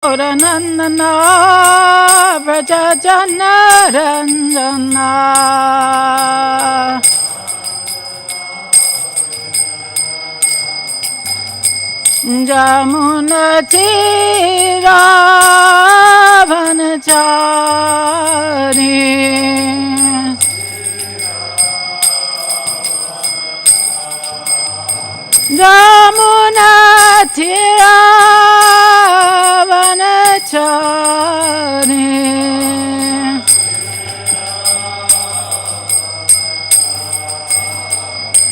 Nandana Vrajajana Ranjana Jamuna Tira Vanachari Jamuna Tira Vanachari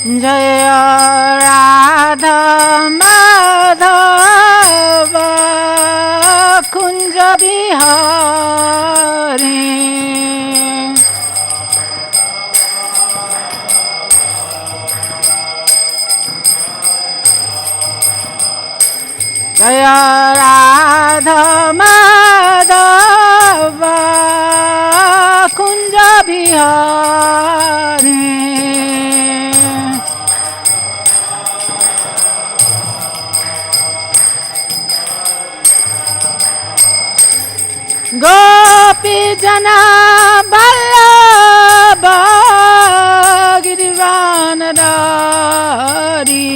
Jaya Radha Madhava Kunja Bihari Jaya Radha Madhava Kunja Bihari Gopi Jana Vallabha Girivanadari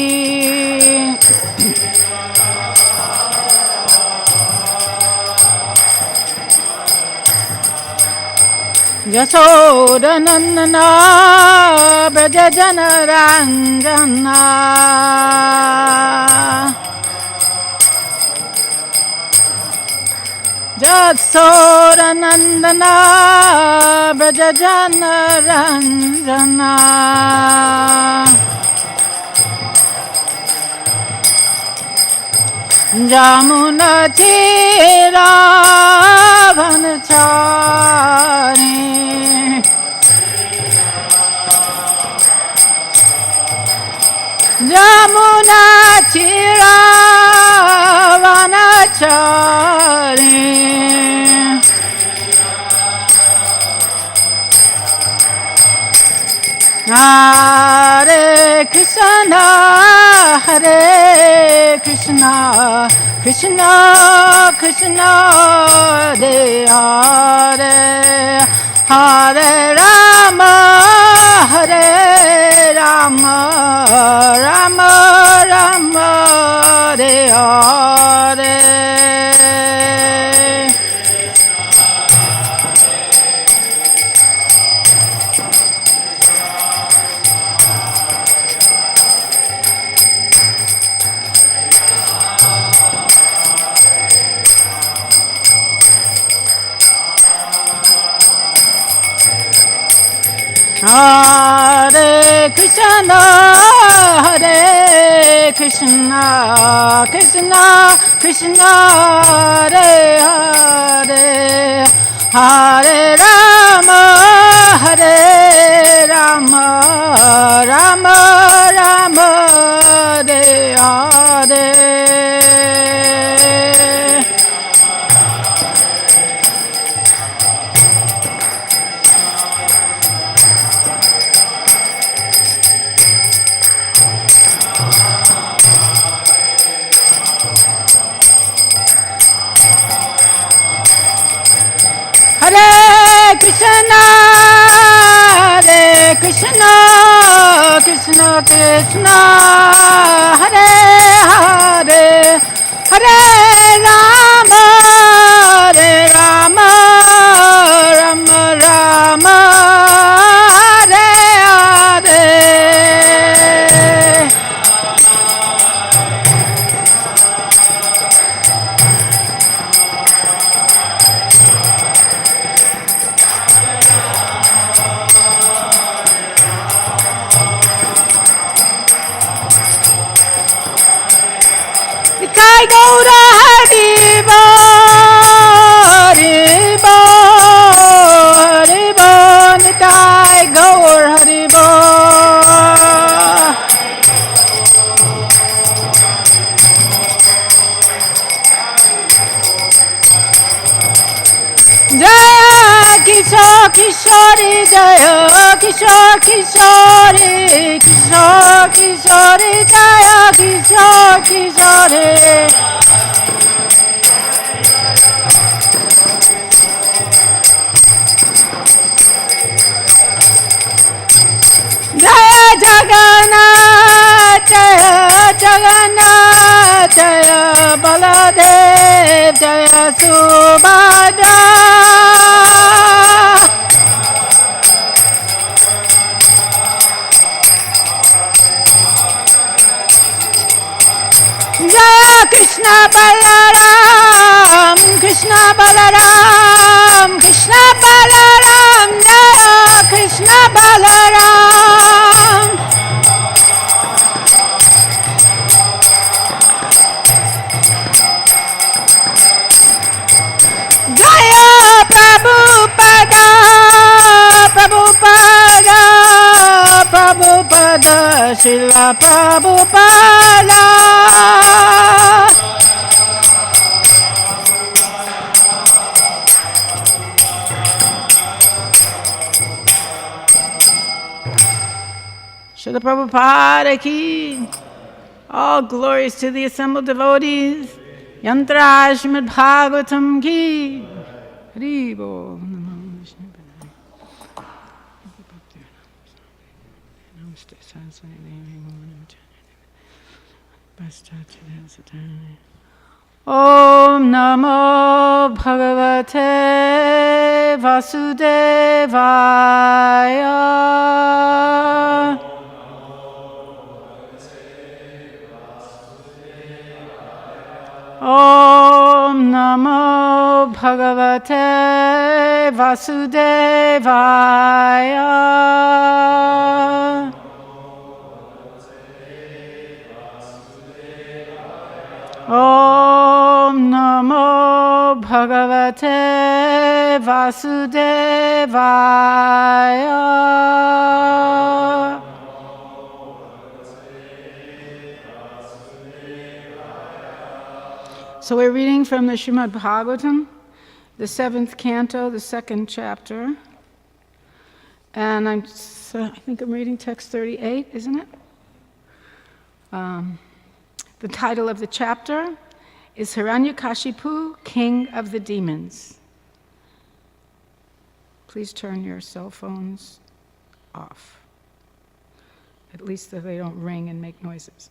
Yasoda Nandana Brajajana Ranjana Yasoda Nandana Brajajana Ranjana Jamuna Tira Vanachari Jamuna Tira Vanachari Hare Krishna Hare Krishna Krishna Krishna Hare Hare Hare Rama Hare Rama Rama Rama Hare Hare Hare Krishna Hare Krishna Krishna Krishna Hare Hare Hare Rama Hare Rama Rama Rama Hare Hare Hare Krishna Krishna Krishna Hare Hare Hare Rama Rama Rama Rama Hare Hare Nitai Gaura Haribo Haribo Haribo Nitai Gaur Haribo Jaya Kishore Kishori Jaya Kishore Kishori Kishore Kishori Jaya Kishore Kishore Jaya Jagannath Jaya Baladev Jaya Subhadra Jaya Krishna Balaram Krishna Balaram Krishna Balaram Jaya Krishna Balaram Jaya Prabhupada Prabhupada Prabhupada Srila Prabhupada Srila Prabhupada ki. All glories to the assembled devotees. Yantra Srimad Bhagavatam ki. Hari Bol. Om Namo Bhagavate Vasudevaya. Om Namo Bhagavate Vasudevaya. Om Namo Bhagavate Vasudevaya. So we're reading from the Srimad Bhagavatam, the 7th canto, the 2nd chapter. And I think I'm reading text 38, isn't it? The title of the chapter is Hiranyakashipu, King of the Demons. Please turn your cell phones off, at least that they don't ring and make noises.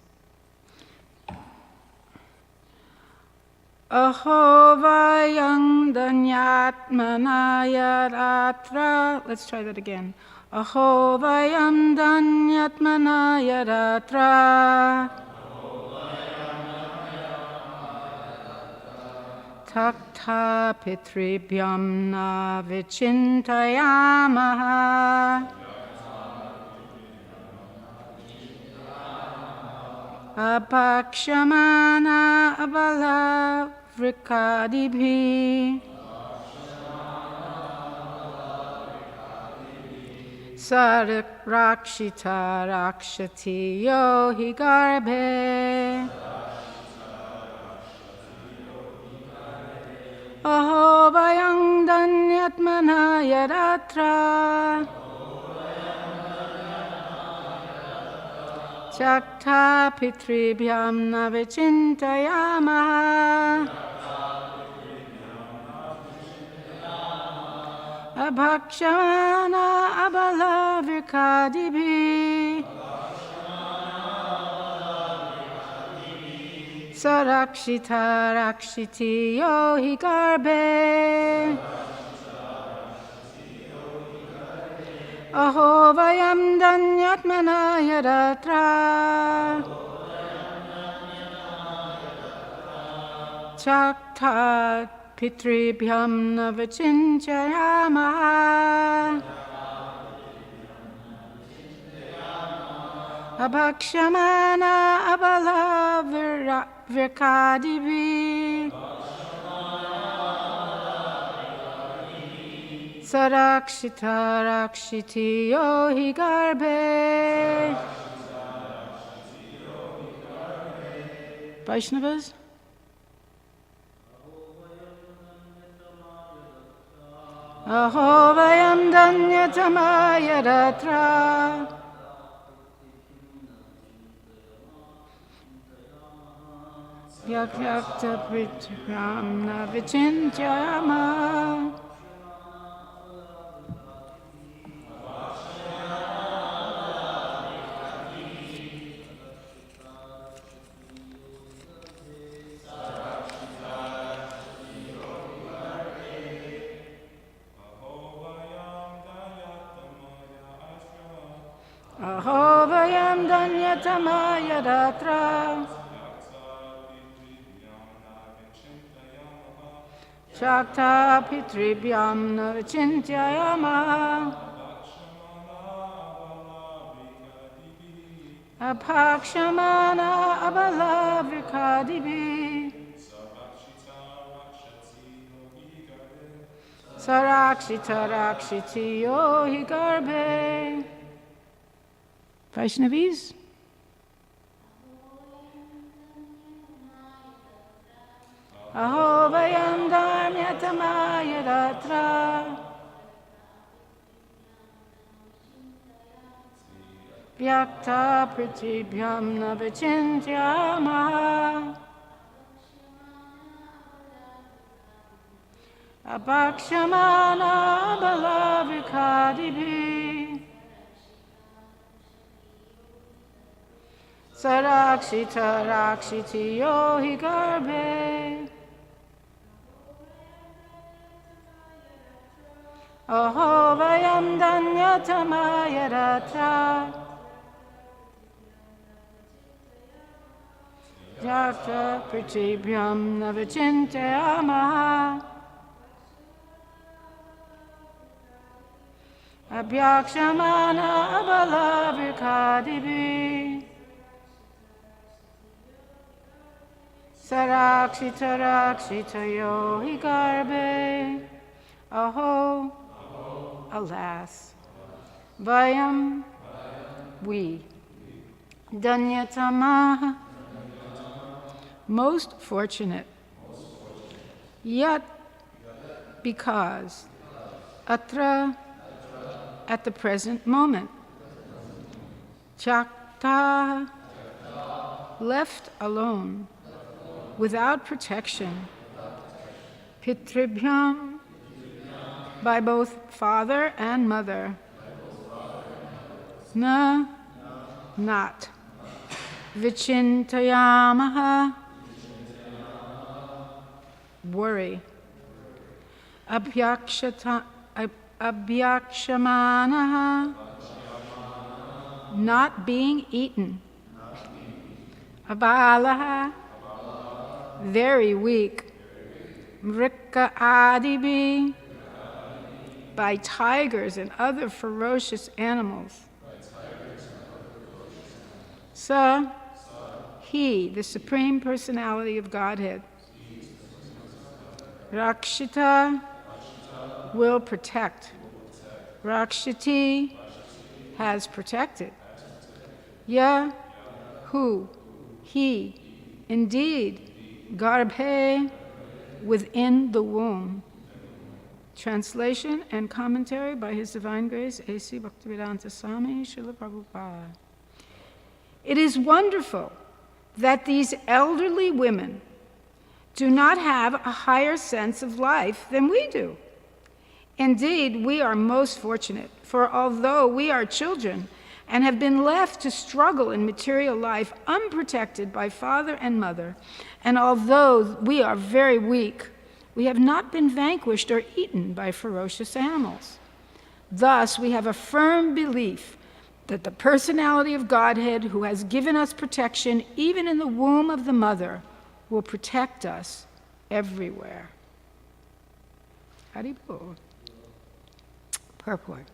Aho vayang danyatmanaya ratra. Let's try that again. Aho vayam danyatmanaya ratra. Takta pitribhyam na vichintayamaha. Apakshamana abala vrikadibhi. Sarak rakshita rakshati yohi garbhe. Aho vayang danyatmana yaratra. Chakta pitribhyam na vichintayamaha. Abhakshamana abala virkadibhi. Sarakshita rakshiti yohi garbhe. Aho vayam danyatmana yaratra. Chakta pitribhyam na vichinchayamaha. Abhakshamana abala virkadibhi. Sarakshita rakshiti yohi garbhe. Vaishnavas? Aho vayam danyatamaya ratra. Yakyakta pritram na vichintyama. Aho vayam danyatama yadatra. Shakta pitribhyam navichintyayama. Apakshamana abala vikadibi. Sarakshita rakshiti yohi garbe. Vaishnavis? Aho vayam dharmyatamaya datra. Vyakta pritibhyam navichintyama. Apakshamana balavikadibi. Sarakshita rakshiti yohi garbe. Aho vayam danyatamaya datra. Yatra pritibhyam navichintyama. Abhyakshamana abalavikadibi. Sarakshita rakshita yohi garbe. Aho, alas. Vayam, we. Danyatama, most fortunate. Yat, because. Atra, at the present moment. Chakta, left alone, without protection. Pitribhyam, by both father and mother. Na, not. Vichintayamaha, worry. Abhyakshamanaha, not being eaten. Abalaha, very weak. Mrika adibi, by tigers and other ferocious animals. Sa, he, the Supreme Personality of Godhead. Rakshita, will protect. Rakshiti, has protected. Ya, who, he, indeed, garbhe, within the womb. Translation and commentary by His Divine Grace, A.C. Bhaktivedanta Swami, Srila Prabhupada. It is wonderful that these elderly women do not have a higher sense of life than we do. Indeed, we are most fortunate, for although we are children and have been left to struggle in material life unprotected by father and mother, and although we are very weak, we have not been vanquished or eaten by ferocious animals. Thus, we have a firm belief that the personality of Godhead, who has given us protection even in the womb of the mother, will protect us everywhere. Haribol. Purport.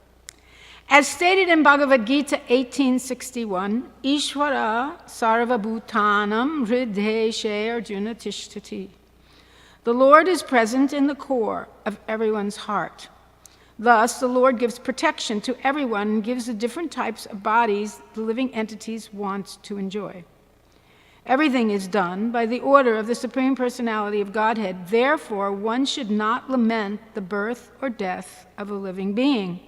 As stated in Bhagavad Gita 1861, Ishvara sarvabhutanam hrideshe arjuna tishtati. The Lord is present in the core of everyone's heart. Thus, the Lord gives protection to everyone and gives the different types of bodies the living entities want to enjoy. Everything is done by the order of the Supreme Personality of Godhead. Therefore, one should not lament the birth or death of a living being,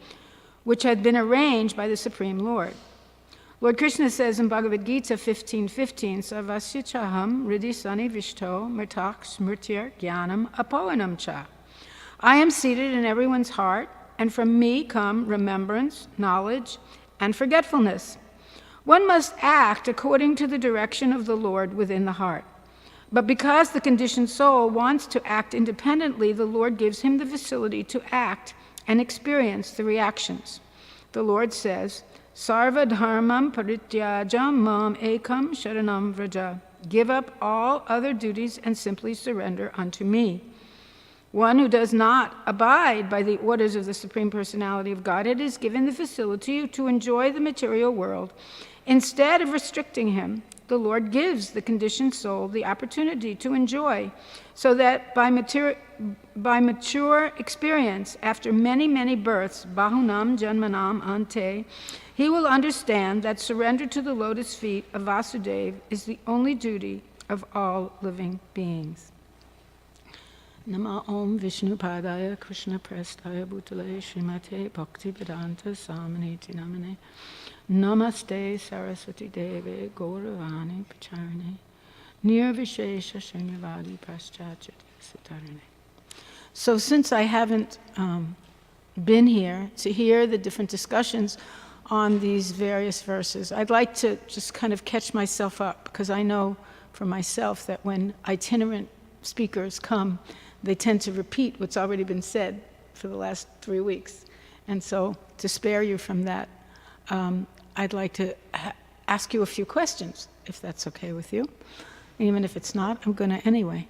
which had been arranged by the Supreme Lord. Lord Krishna says in Bhagavad Gita 15:15, Sarvasya chaham riddhi sanivishto mritak smritir jnanam apohanam cha. I am seated in everyone's heart, and from me come remembrance, knowledge, and forgetfulness. One must act according to the direction of the Lord within the heart. But because the conditioned soul wants to act independently, the Lord gives him the facility to act and experience the reactions. The Lord says, Sarva dharmam parityajam mam ekam sharanam vraja. Give up all other duties and simply surrender unto me. One who does not abide by the orders of the Supreme Personality of Godhead is given the facility to enjoy the material world. Instead of restricting him, the Lord gives the conditioned soul the opportunity to enjoy, so that by mature experience, after many, many births, bahunam janmanam ante, he will understand that surrender to the lotus feet of Vasudeva is the only duty of all living beings. Nama Om Vishnu Padaya Krishna Prestaya Bhutale Srimate Bhakti Vedanta Samaniti Namane Namaste Saraswati Deve Gauravani Pacharane Nirvishesha Shunyavadi Paschachati Sitarane. So since I haven't been here to hear the different discussions on these various verses, I'd like to just kind of catch myself up, because I know for myself that when itinerant speakers come, they tend to repeat what's already been said for the last 3 weeks. And so to spare you from that, I'd like to ask you a few questions, if that's okay with you. Even if it's not, I'm going to anyway.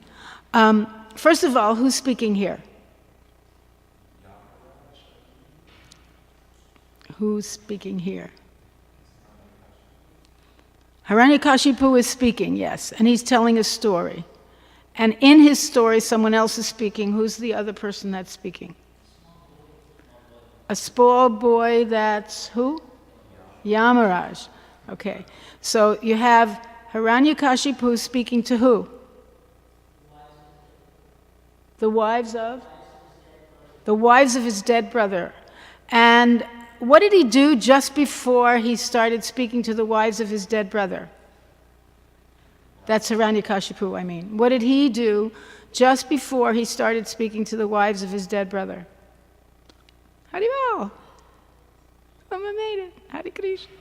First of all, who's speaking here? Who's speaking here? Hiranyakashipu is speaking, yes, and he's telling a story. And in his story, someone else is speaking. Who's the other person that's speaking? A small boy that's who? Yamaraj. Okay. So you have Hiranyakashipu speaking to who? The wives of? The wives of his dead brother. And what did he do just before he started speaking to the wives of his dead brother? That's Hiranyakashipu, I mean. What did he do just before he started speaking to the wives of his dead brother? Haribol. Mama made it. Hare Krishna.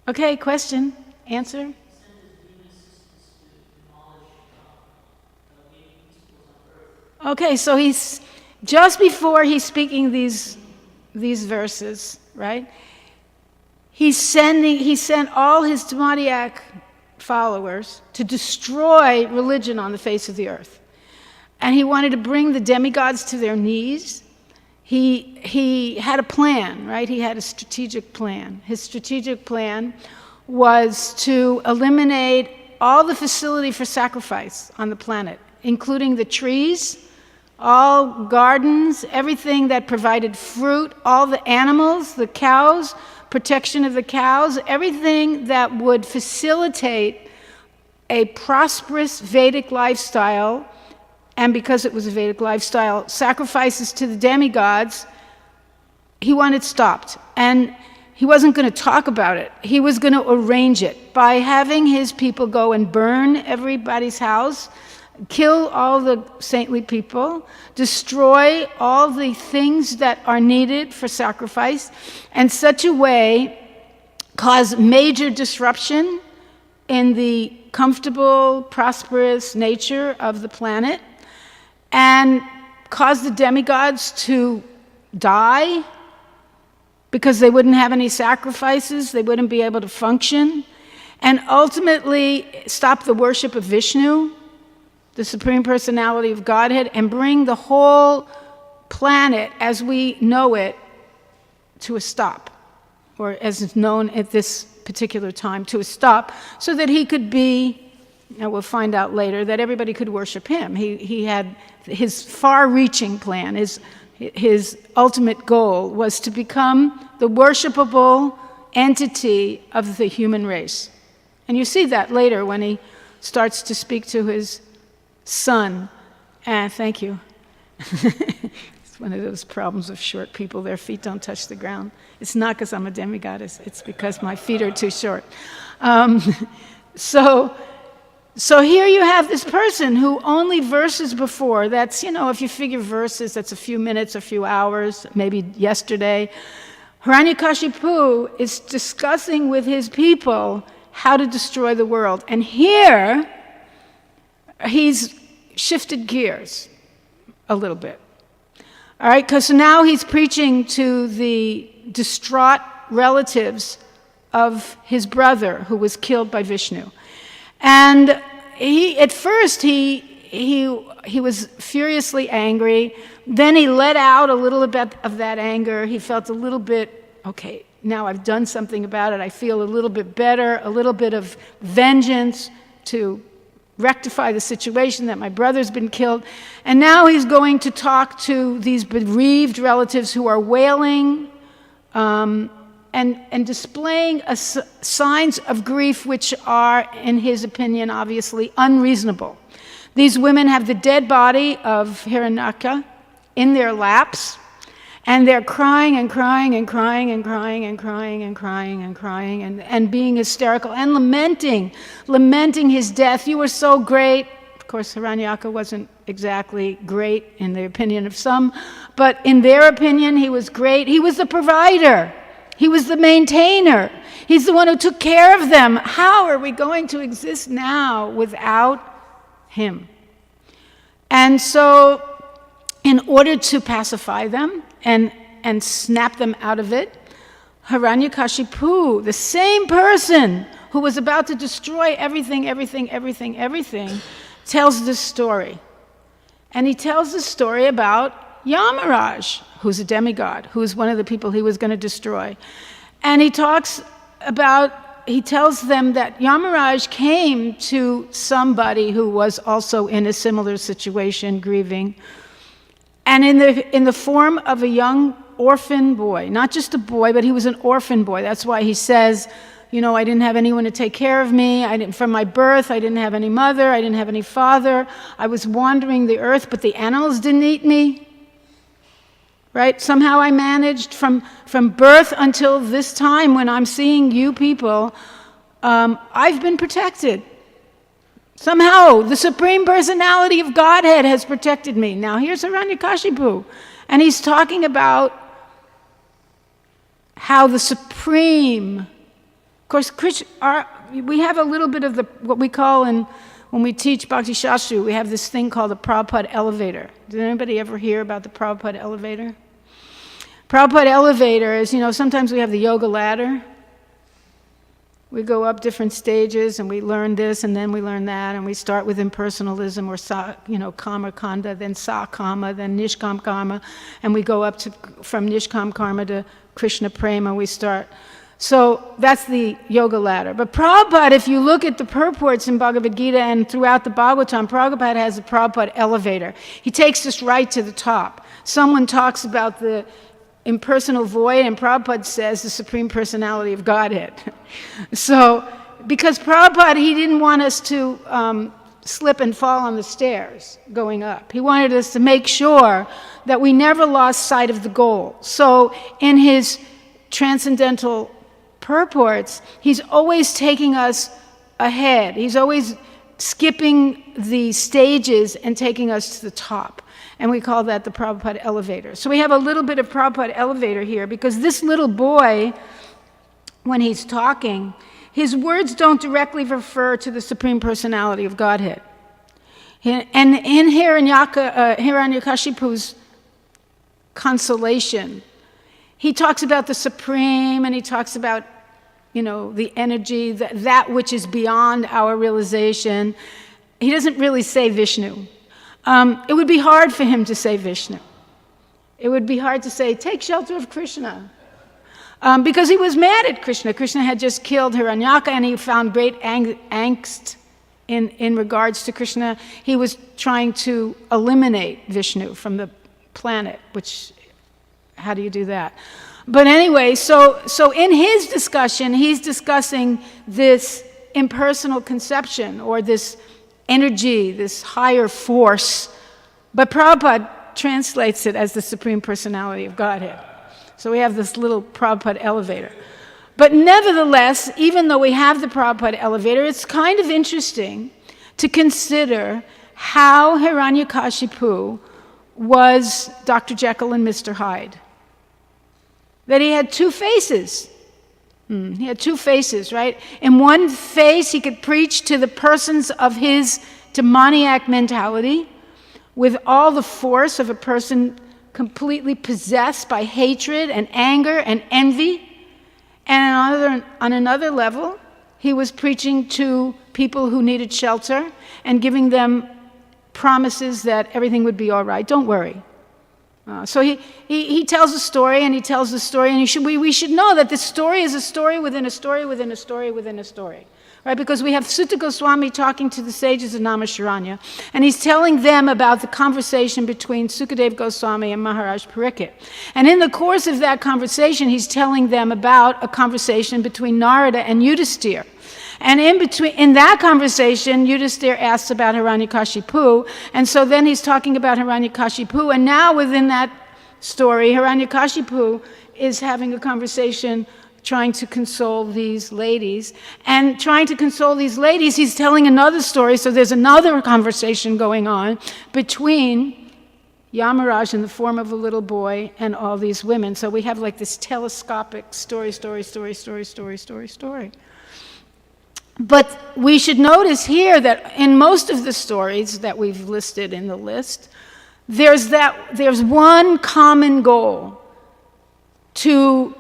Okay, question, answer. Okay, so he's just before he's speaking these verses, right? He sent all his demoniac followers to destroy religion on the face of the earth. And he wanted to bring the demigods to their knees. He had a plan, right? He had a strategic plan. His strategic plan was to eliminate all the facility for sacrifice on the planet, including the trees, all gardens, everything that provided fruit, all the animals, the cows, protection of the cows, everything that would facilitate a prosperous Vedic lifestyle. And because it was a Vedic lifestyle, sacrifices to the demigods, he wanted stopped. And he wasn't going to talk about it. He was going to arrange it by having his people go and burn everybody's house, kill all the saintly people, destroy all the things that are needed for sacrifice, and such a way cause major disruption in the comfortable, prosperous nature of the planet, and cause the demigods to die because they wouldn't have any sacrifices, they wouldn't be able to function, and ultimately stop the worship of Vishnu, the Supreme Personality of Godhead, and bring the whole planet as we know it to a stop, or as is known at this particular time, to a stop, so that he could be, and we'll find out later, that everybody could worship him. He had his far-reaching plan, his ultimate goal was to become the worshipable entity of the human race. And you see that later when he starts to speak to his son. Thank you. It's one of those problems of short people. Their feet don't touch the ground. It's not because I'm a demigoddess. It's because my feet are too short. So here you have this person who only verses before, that's, if you figure verses, that's a few minutes, a few hours, maybe yesterday. Hiranyakashipu is discussing with his people how to destroy the world. And here, he's shifted gears a little bit. All right, because now he's preaching to the distraught relatives of his brother who was killed by Vishnu. And at first he was furiously angry. Then he let out a little bit of that anger. He felt a little bit, okay, now I've done something about it. I feel a little bit better, a little bit of vengeance to rectify the situation that my brother's been killed. And now he's going to talk to these bereaved relatives who are wailing and displaying signs of grief which are, in his opinion, obviously unreasonable. These women have the dead body of Hiranyaka in their laps, and they're crying and crying and crying and crying and crying and crying and crying and being hysterical and lamenting his death. You were so great. Of course, Hiranyaka wasn't exactly great in the opinion of some, but in their opinion, he was great. He was the provider. He was the maintainer. He's the one who took care of them. How are we going to exist now without him? And so, in order to pacify them and snap them out of it, Hiranyakashipu, the same person who was about to destroy everything, tells this story. And he tells the story about Yamaraj, who's a demigod, who's one of the people he was going to destroy. And he tells them that Yamaraj came to somebody who was also in a similar situation, grieving, and in the form of a young orphan boy, not just a boy, but he was an orphan boy. That's why he says, you know, I didn't have anyone to take care of me. From my birth, I didn't have any mother. I didn't have any father. I was wandering the earth, but the animals didn't eat me. Right? Somehow I managed from birth until this time when I'm seeing you people, I've been protected. Somehow, the Supreme Personality of Godhead has protected me. Now, here's Hiranyakashipu, and he's talking about how the Supreme, of course, we have a little bit of what we call, when we teach Bhakti Shastri, we have this thing called the Prabhupada elevator. Did anybody ever hear about the Prabhupada elevator? Prabhupada elevator is, sometimes we have the yoga ladder. We go up different stages and we learn this and then we learn that, and we start with impersonalism or kama kanda, then sa-kama, then nishkam karma, and we go up from nishkam karma to Krishna prema. We start. So that's the yoga ladder. But Prabhupada, if you look at the purports in Bhagavad Gita and throughout the Bhagavatam, Prabhupada has a Prabhupada elevator. He takes us right to the top. Someone talks about the impersonal void, and Prabhupada says the Supreme Personality of Godhead. So, because Prabhupada, he didn't want us to slip and fall on the stairs going up. He wanted us to make sure that we never lost sight of the goal. So, in his transcendental purports, he's always taking us ahead. He's always skipping the stages and taking us to the top. And we call that the Prabhupada elevator. So we have a little bit of Prabhupada elevator here, because this little boy, when he's talking, his words don't directly refer to the Supreme Personality of Godhead. And in Hiranyakashipu's consolation, he talks about the Supreme, and he talks about, the energy, that which is beyond our realization. He doesn't really say Vishnu. It would be hard for him to say Vishnu. It would be hard to say, take shelter of Krishna. Because he was mad at Krishna. Krishna had just killed Hiranyaka, and he found great angst in regards to Krishna. He was trying to eliminate Vishnu from the planet, which, how do you do that? But anyway, so in his discussion, he's discussing this impersonal conception, or this energy, this higher force. But Prabhupada translates it as the Supreme Personality of Godhead. So we have this little Prabhupada elevator. But nevertheless, even though we have the Prabhupada elevator, it's kind of interesting to consider how Hiranyakashipu was Dr. Jekyll and Mr. Hyde. That he had two faces. He had two faces, right? In one face, he could preach to the persons of his demoniac mentality with all the force of a person completely possessed by hatred and anger and envy. And on another level, he was preaching to people who needed shelter and giving them promises that everything would be all right. Don't worry. So he tells a story, and he tells the story, and we should know that this story is a story within a story within a story within a story. Right? Because we have Sutta Goswami talking to the sages of Naimisharanya, and he's telling them about the conversation between Sukadeva Goswami and Maharaj Pariksit. And in the course of that conversation, he's telling them about a conversation between Narada and Yudhisthira. And in that conversation, Yudhisthira asks about Hiranyakashipu, and so then he's talking about Hiranyakashipu, and now within that story, Hiranyakashipu is having a conversation trying to console these ladies. And trying to console these ladies, he's telling another story, so there's another conversation going on between Yamaraj in the form of a little boy and all these women. So we have like this telescopic story. But we should notice here that in most of the stories that we've listed in the list, there's one common goal: to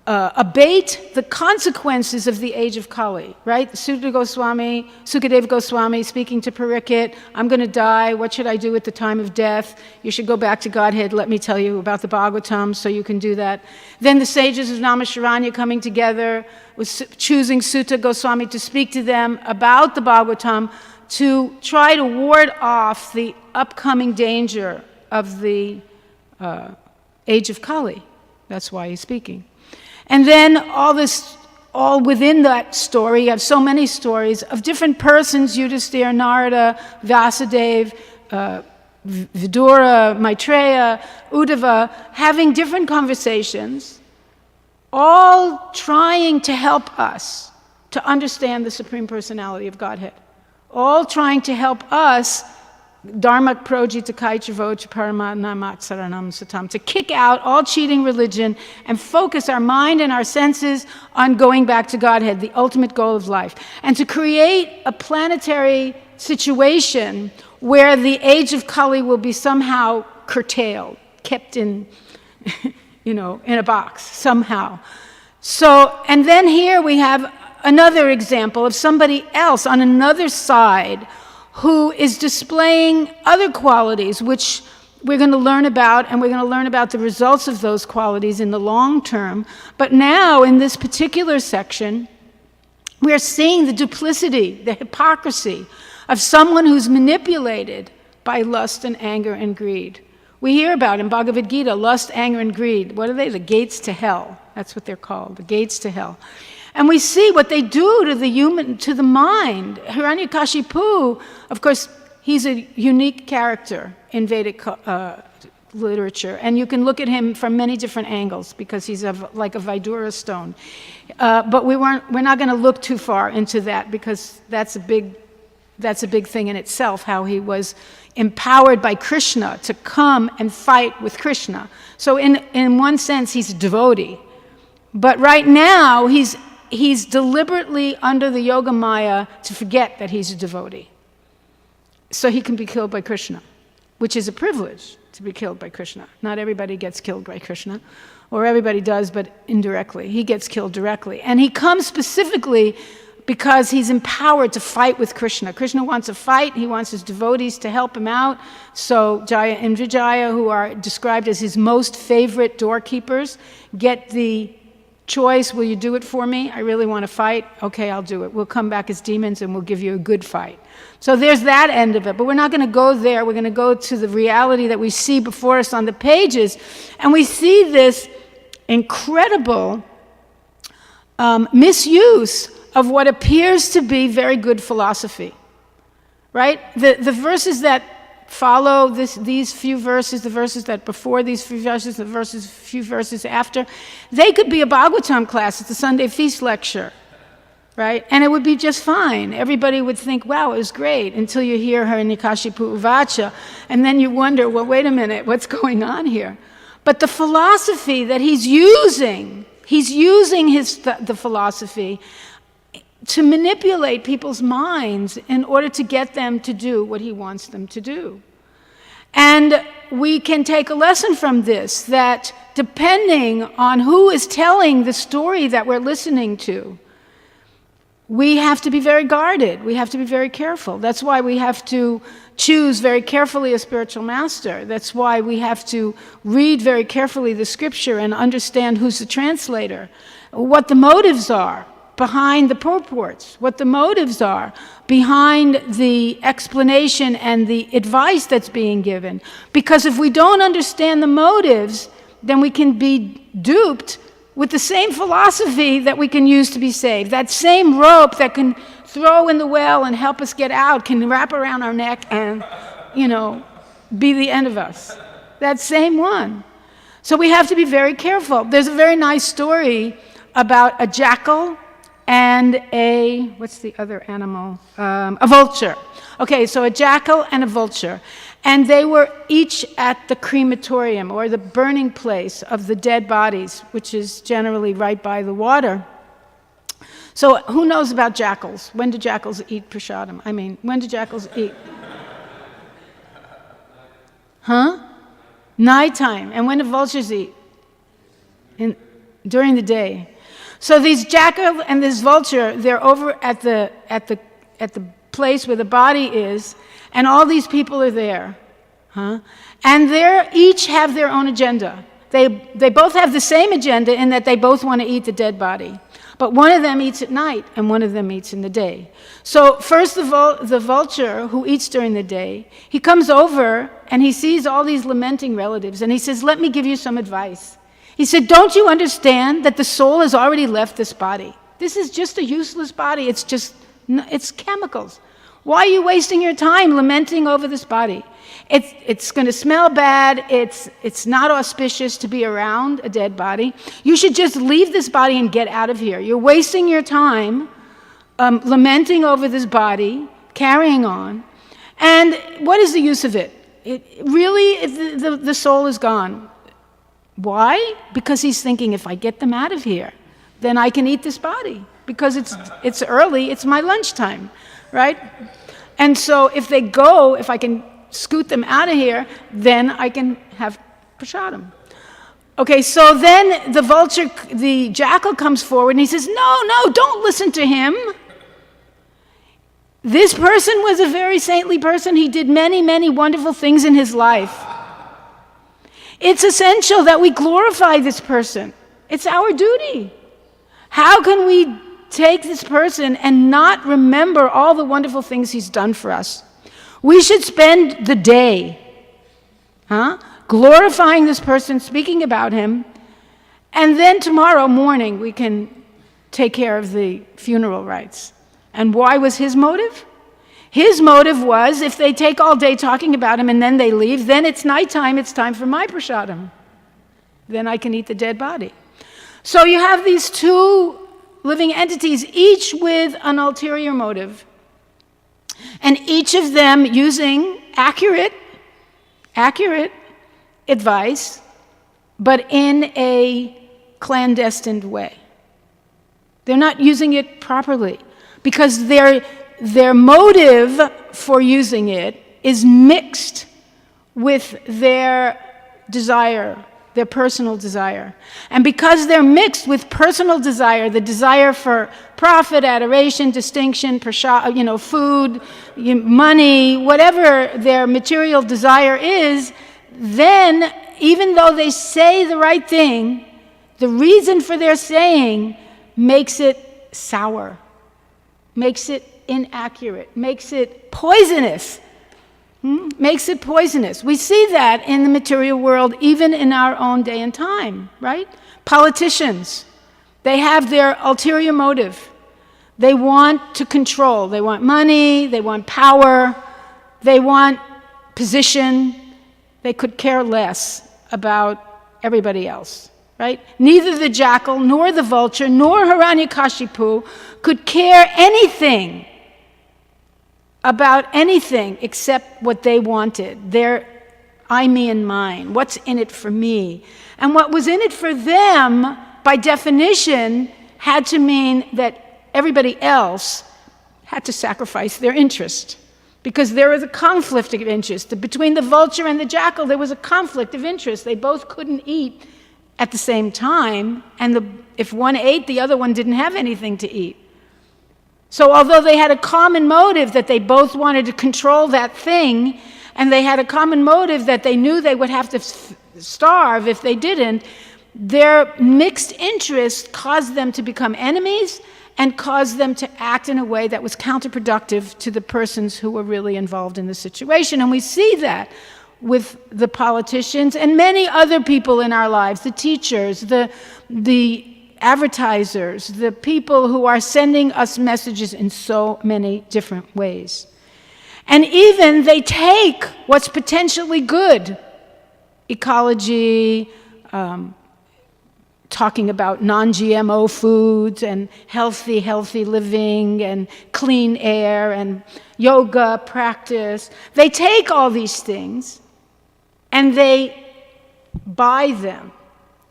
abate the consequences of the age of Kali, right? Sukadeva Goswami speaking to Pariksit, I'm going to die, what should I do at the time of death? You should go back to Godhead, let me tell you about the Bhagavatam so you can do that. Then the sages of Naimisharanya coming together, choosing Sutta Goswami to speak to them about the Bhagavatam to try to ward off the upcoming danger of the age of Kali. That's why he's speaking. And then all within that story, you have so many stories of different persons, Yudhisthira, Narada, Vasudeva, Vidura, Maitreya, Uddhava, having different conversations, all trying to help us to understand the Supreme Personality of Godhead, all trying to help us Dharmak projita kaichavocha paramatnamak saranam satam, to kick out all cheating religion and focus our mind and our senses on going back to Godhead, the ultimate goal of life, and to create a planetary situation where the age of Kali will be somehow curtailed, kept in, in a box somehow. So, and then here we have another example of somebody else on another side who is displaying other qualities, which we're going to learn about, and we're going to learn about the results of those qualities in the long term. But now, in this particular section, we are seeing the duplicity, the hypocrisy of someone who's manipulated by lust and anger and greed. We hear about in Bhagavad Gita, lust, anger, and greed. What are they? The gates to hell. That's what they're called, the gates to hell. And we see what they do to the mind. Hiranyakashipu, of course, he's a unique character in Vedic literature, and you can look at him from many different angles because he's like a Vidura stone. But we're not going to look too far into that because that's a big thing in itself, how he was empowered by Krishna to come and fight with Krishna. So in one sense, he's a devotee. But right now, he's deliberately under the Yoga Maya to forget that he's a devotee. So he can be killed by Krishna, which is a privilege to be killed by Krishna. Not everybody gets killed by Krishna, or everybody does, but indirectly. He gets killed directly. And he comes specifically because he's empowered to fight with Krishna. Krishna wants a fight. He wants his devotees to help him out. So Jaya and Vijaya, who are described as his most favorite doorkeepers, get the choice, will you do it for me? I really want to fight. Okay, I'll do it. We'll come back as demons and we'll give you a good fight. So there's that end of it, but we're not going to go there. We're going to go to the reality that we see before us on the pages, and we see this incredible misuse of what appears to be very good philosophy, right? The verses that follow these few verses, the verses that before these few verses, the few verses after, they could be a Bhagavatam class at the Sunday feast lecture, right? And it would be just fine. Everybody would think, wow, it was great, until you hear Hiranyakashipu Uvacha, and then you wonder, well, wait a minute, what's going on here? But the philosophy that he's using the philosophy to manipulate people's minds in order to get them to do what he wants them to do. And we can take a lesson from this, that depending on who is telling the story that we're listening to, we have to be very guarded. We have to be very careful. That's why we have to choose very carefully a spiritual master. That's why we have to read very carefully the scripture and understand who's the translator, what the motives are behind the purports, what the motives are behind the explanation and the advice that's being given. Because if we don't understand the motives, then we can be duped with the same philosophy that we can use to be saved. That same rope that can throw in the well and help us get out can wrap around our neck and, be the end of us. That same one. So we have to be very careful. There's a very nice story about a jackal and what's the other animal? A vulture. Okay, so a jackal and a vulture. And they were each at the crematorium, or the burning place of the dead bodies, which is generally right by the water. So who knows about jackals? When do jackals eat prasadam? When do jackals eat? Nighttime. And when do vultures eat? During the day. So these jackal and this vulture, they're over at the place where the body is, and all these people are there. And they each have their own agenda. They both have the same agenda in that they both want to eat the dead body. But one of them eats at night, and one of them eats in the day. So first the vulture, who eats during the day, he comes over and he sees all these lamenting relatives, and he says, "Let me give you some advice." He said, "Don't you understand that the soul has already left this body? This is just a useless body. It's chemicals. Why are you wasting your time lamenting over this body? It's going to smell bad. It's not auspicious to be around a dead body. You should just leave this body and get out of here. You're wasting your time lamenting over this body, carrying on. And what is the use of it? The soul is gone. Why? Because he's thinking, if I get them out of here, then I can eat this body. Because it's early, it's my lunchtime, right? And so if I can scoot them out of here, then I can have prasadam. Okay, so then the jackal comes forward and he says, no, don't listen to him. This person was a very saintly person. He did many, many wonderful things in his life. It's essential that we glorify this person. It's our duty. How can we take this person and not remember all the wonderful things he's done for us? We should spend the day glorifying this person, speaking about him, and then tomorrow morning we can take care of the funeral rites. And why was his motive? His motive was, if they take all day talking about him and then they leave, then it's nighttime, it's time for my prasadam. Then I can eat the dead body. So you have these two living entities, each with an ulterior motive, and each of them using accurate advice, but in a clandestine way. They're not using it properly because their motive for using it is mixed with their desire, their personal desire. And because they're mixed with personal desire, the desire for profit, adoration, distinction, food, money, whatever their material desire is, then even though they say the right thing, the reason for their saying makes it sour, makes it inaccurate, makes it poisonous. Makes it poisonous. We see that in the material world, even in our own day and time, right? Politicians, they have their ulterior motive. They want to control. They want money, they want power, they want position. They could care less about everybody else, right? Neither the jackal, nor the vulture, nor Hiranyakashipu could care anything about anything except what they wanted, their I, me, and mine, what's in it for me. And what was in it for them, by definition, had to mean that everybody else had to sacrifice their interest. because there was a conflict of interest. Between the vulture and the jackal, there was a conflict of interest. They both couldn't eat at the same time, and if one ate, the other one didn't have anything to eat. So although they had a common motive that they both wanted to control that thing, and they had a common motive that they knew they would have to starve if they didn't, their mixed interests caused them to become enemies and caused them to act in a way that was counterproductive to the persons who were really involved in the situation. And we see that with the politicians and many other people in our lives, the teachers, the advertisers, the people who are sending us messages in so many different ways. And even they take what's potentially good, ecology, talking about non-GMO foods and healthy living and clean air and yoga practice. They take all these things and they buy them.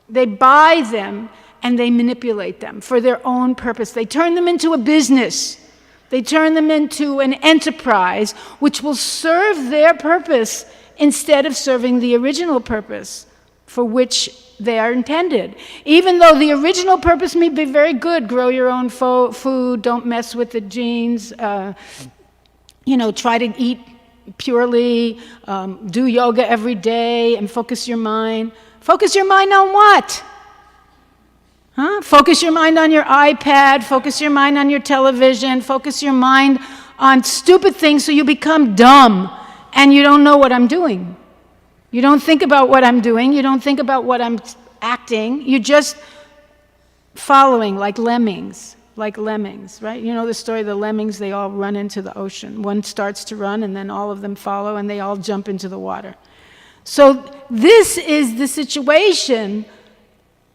They buy them and they manipulate them for their own purpose. They turn them into a business. They turn them into an enterprise which will serve their purpose instead of serving the original purpose for which they are intended. Even though the original purpose may be very good, grow your own food, don't mess with the genes, try to eat purely, do yoga every day, and focus your mind. Focus your mind on what? Focus your mind on your iPad, focus your mind on your television, focus your mind on stupid things so you become dumb and you don't know what I'm doing. You don't think about what I'm doing. You don't think about what I'm acting. You're just following like lemmings, right? You know the story of the lemmings, they all run into the ocean. One starts to run and then all of them follow and they all jump into the water. So this is the situation,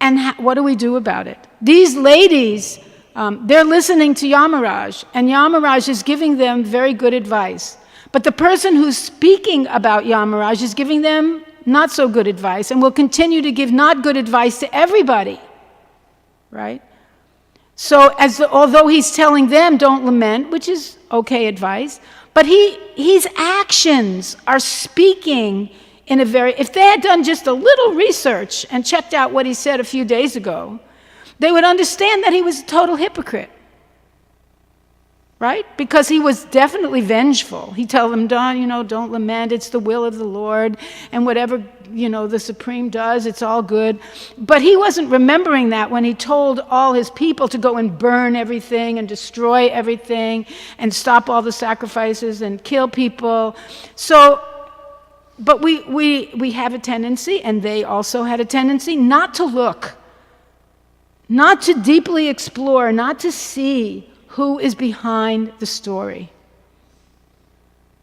and what do we do about it? These ladies, they're listening to Yamaraj, and Yamaraj is giving them very good advice. But the person who's speaking about Yamaraj is giving them not so good advice and will continue to give not good advice to everybody, right? So although he's telling them don't lament, which is okay advice, but his actions are speaking in a very, if they had done just a little research and checked out what he said a few days ago, they would understand that he was a total hypocrite. Right? Because he was definitely vengeful. He told them, don't lament, it's the will of the Lord, and whatever, the Supreme does, it's all good. But he wasn't remembering that when he told all his people to go and burn everything and destroy everything and stop all the sacrifices and kill people. So, but we have a tendency, and they also had a tendency, not to look, not to deeply explore, not to see who is behind the story.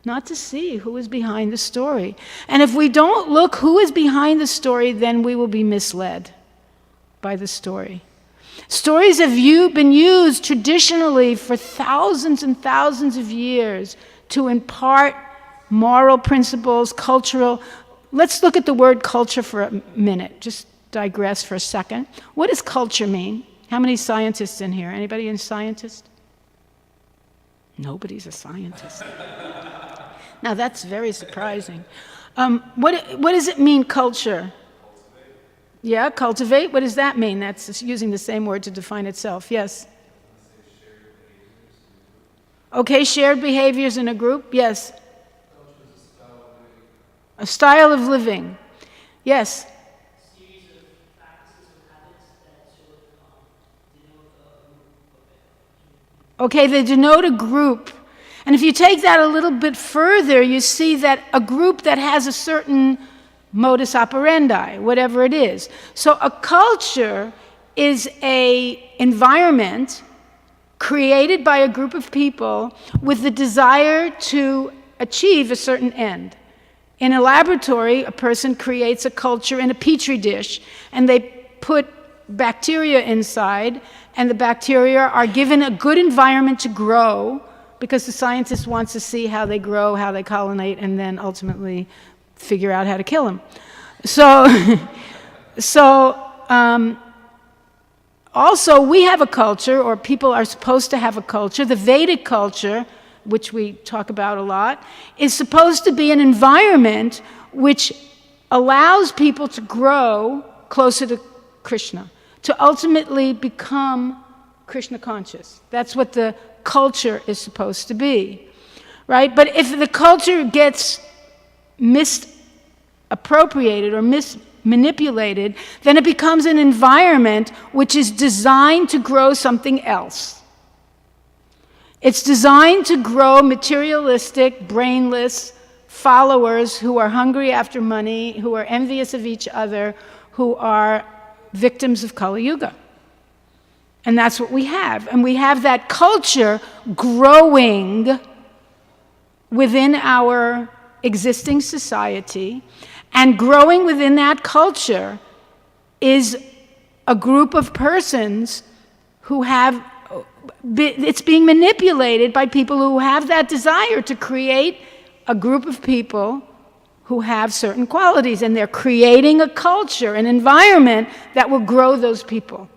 Not to see who is behind the story. And if we don't look who is behind the story, then we will be misled by the story. Stories have been used traditionally for thousands and thousands of years to impart moral principles, cultural. Let's look at the word culture for a minute. Just digress for a second. What does culture mean? How many scientists in here? Anybody a scientist? Nobody's a scientist. Now that's very surprising. What does it mean, culture? Yeah, cultivate. What does that mean? That's using the same word to define itself. Yes. Okay, shared behaviors in a group. Yes. A style of living. Yes. Okay, they denote a group. And if you take that a little bit further, you see that a group that has a certain modus operandi, whatever it is. So a culture is an environment created by a group of people with the desire to achieve a certain end. In a laboratory, a person creates a culture in a petri dish, and they put bacteria inside, and the bacteria are given a good environment to grow, because the scientist wants to see how they grow, how they colonate, and then ultimately figure out how to kill them. Also we have a culture, or people are supposed to have a culture. The Vedic culture which we talk about a lot, is supposed to be an environment which allows people to grow closer to Krishna, to ultimately become Krishna conscious. That's what the culture is supposed to be, right? But if the culture gets misappropriated or manipulated, then it becomes an environment which is designed to grow something else. It's designed to grow materialistic, brainless followers who are hungry after money, who are envious of each other, who are victims of Kali Yuga. And that's what we have. And we have that culture growing within our existing society. And growing within that culture is a group of persons who have, it's being manipulated by people who have that desire to create a group of people who have certain qualities. And they're creating a culture, an environment that will grow those people.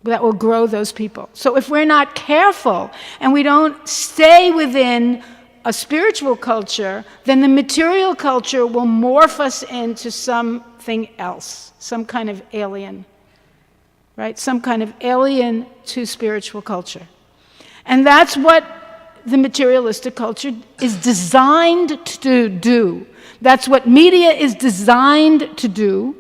That will grow those people. So if we're not careful and we don't stay within a spiritual culture, then the material culture will morph us into something else, some kind of alien, right? Some kind of alien to spiritual culture. And that's what the materialistic culture is designed to do. That's what media is designed to do.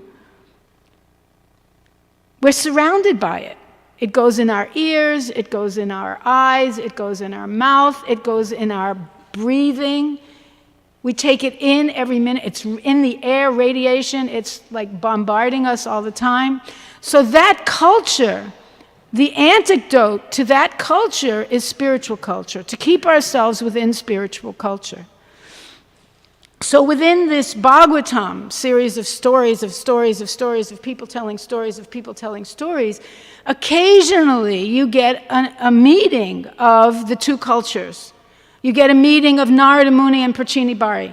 We're surrounded by it. It goes in our ears, it goes in our eyes, it goes in our mouth, it goes in our breathing. We take it in every minute. It's in the air, radiation. It's like bombarding us all the time. So that culture, the antidote to that culture is spiritual culture, to keep ourselves within spiritual culture. So within this Bhagavatam series of stories, of people telling stories, occasionally you get a meeting of the two cultures. You get a meeting of Narada Muni and Prachini Bari,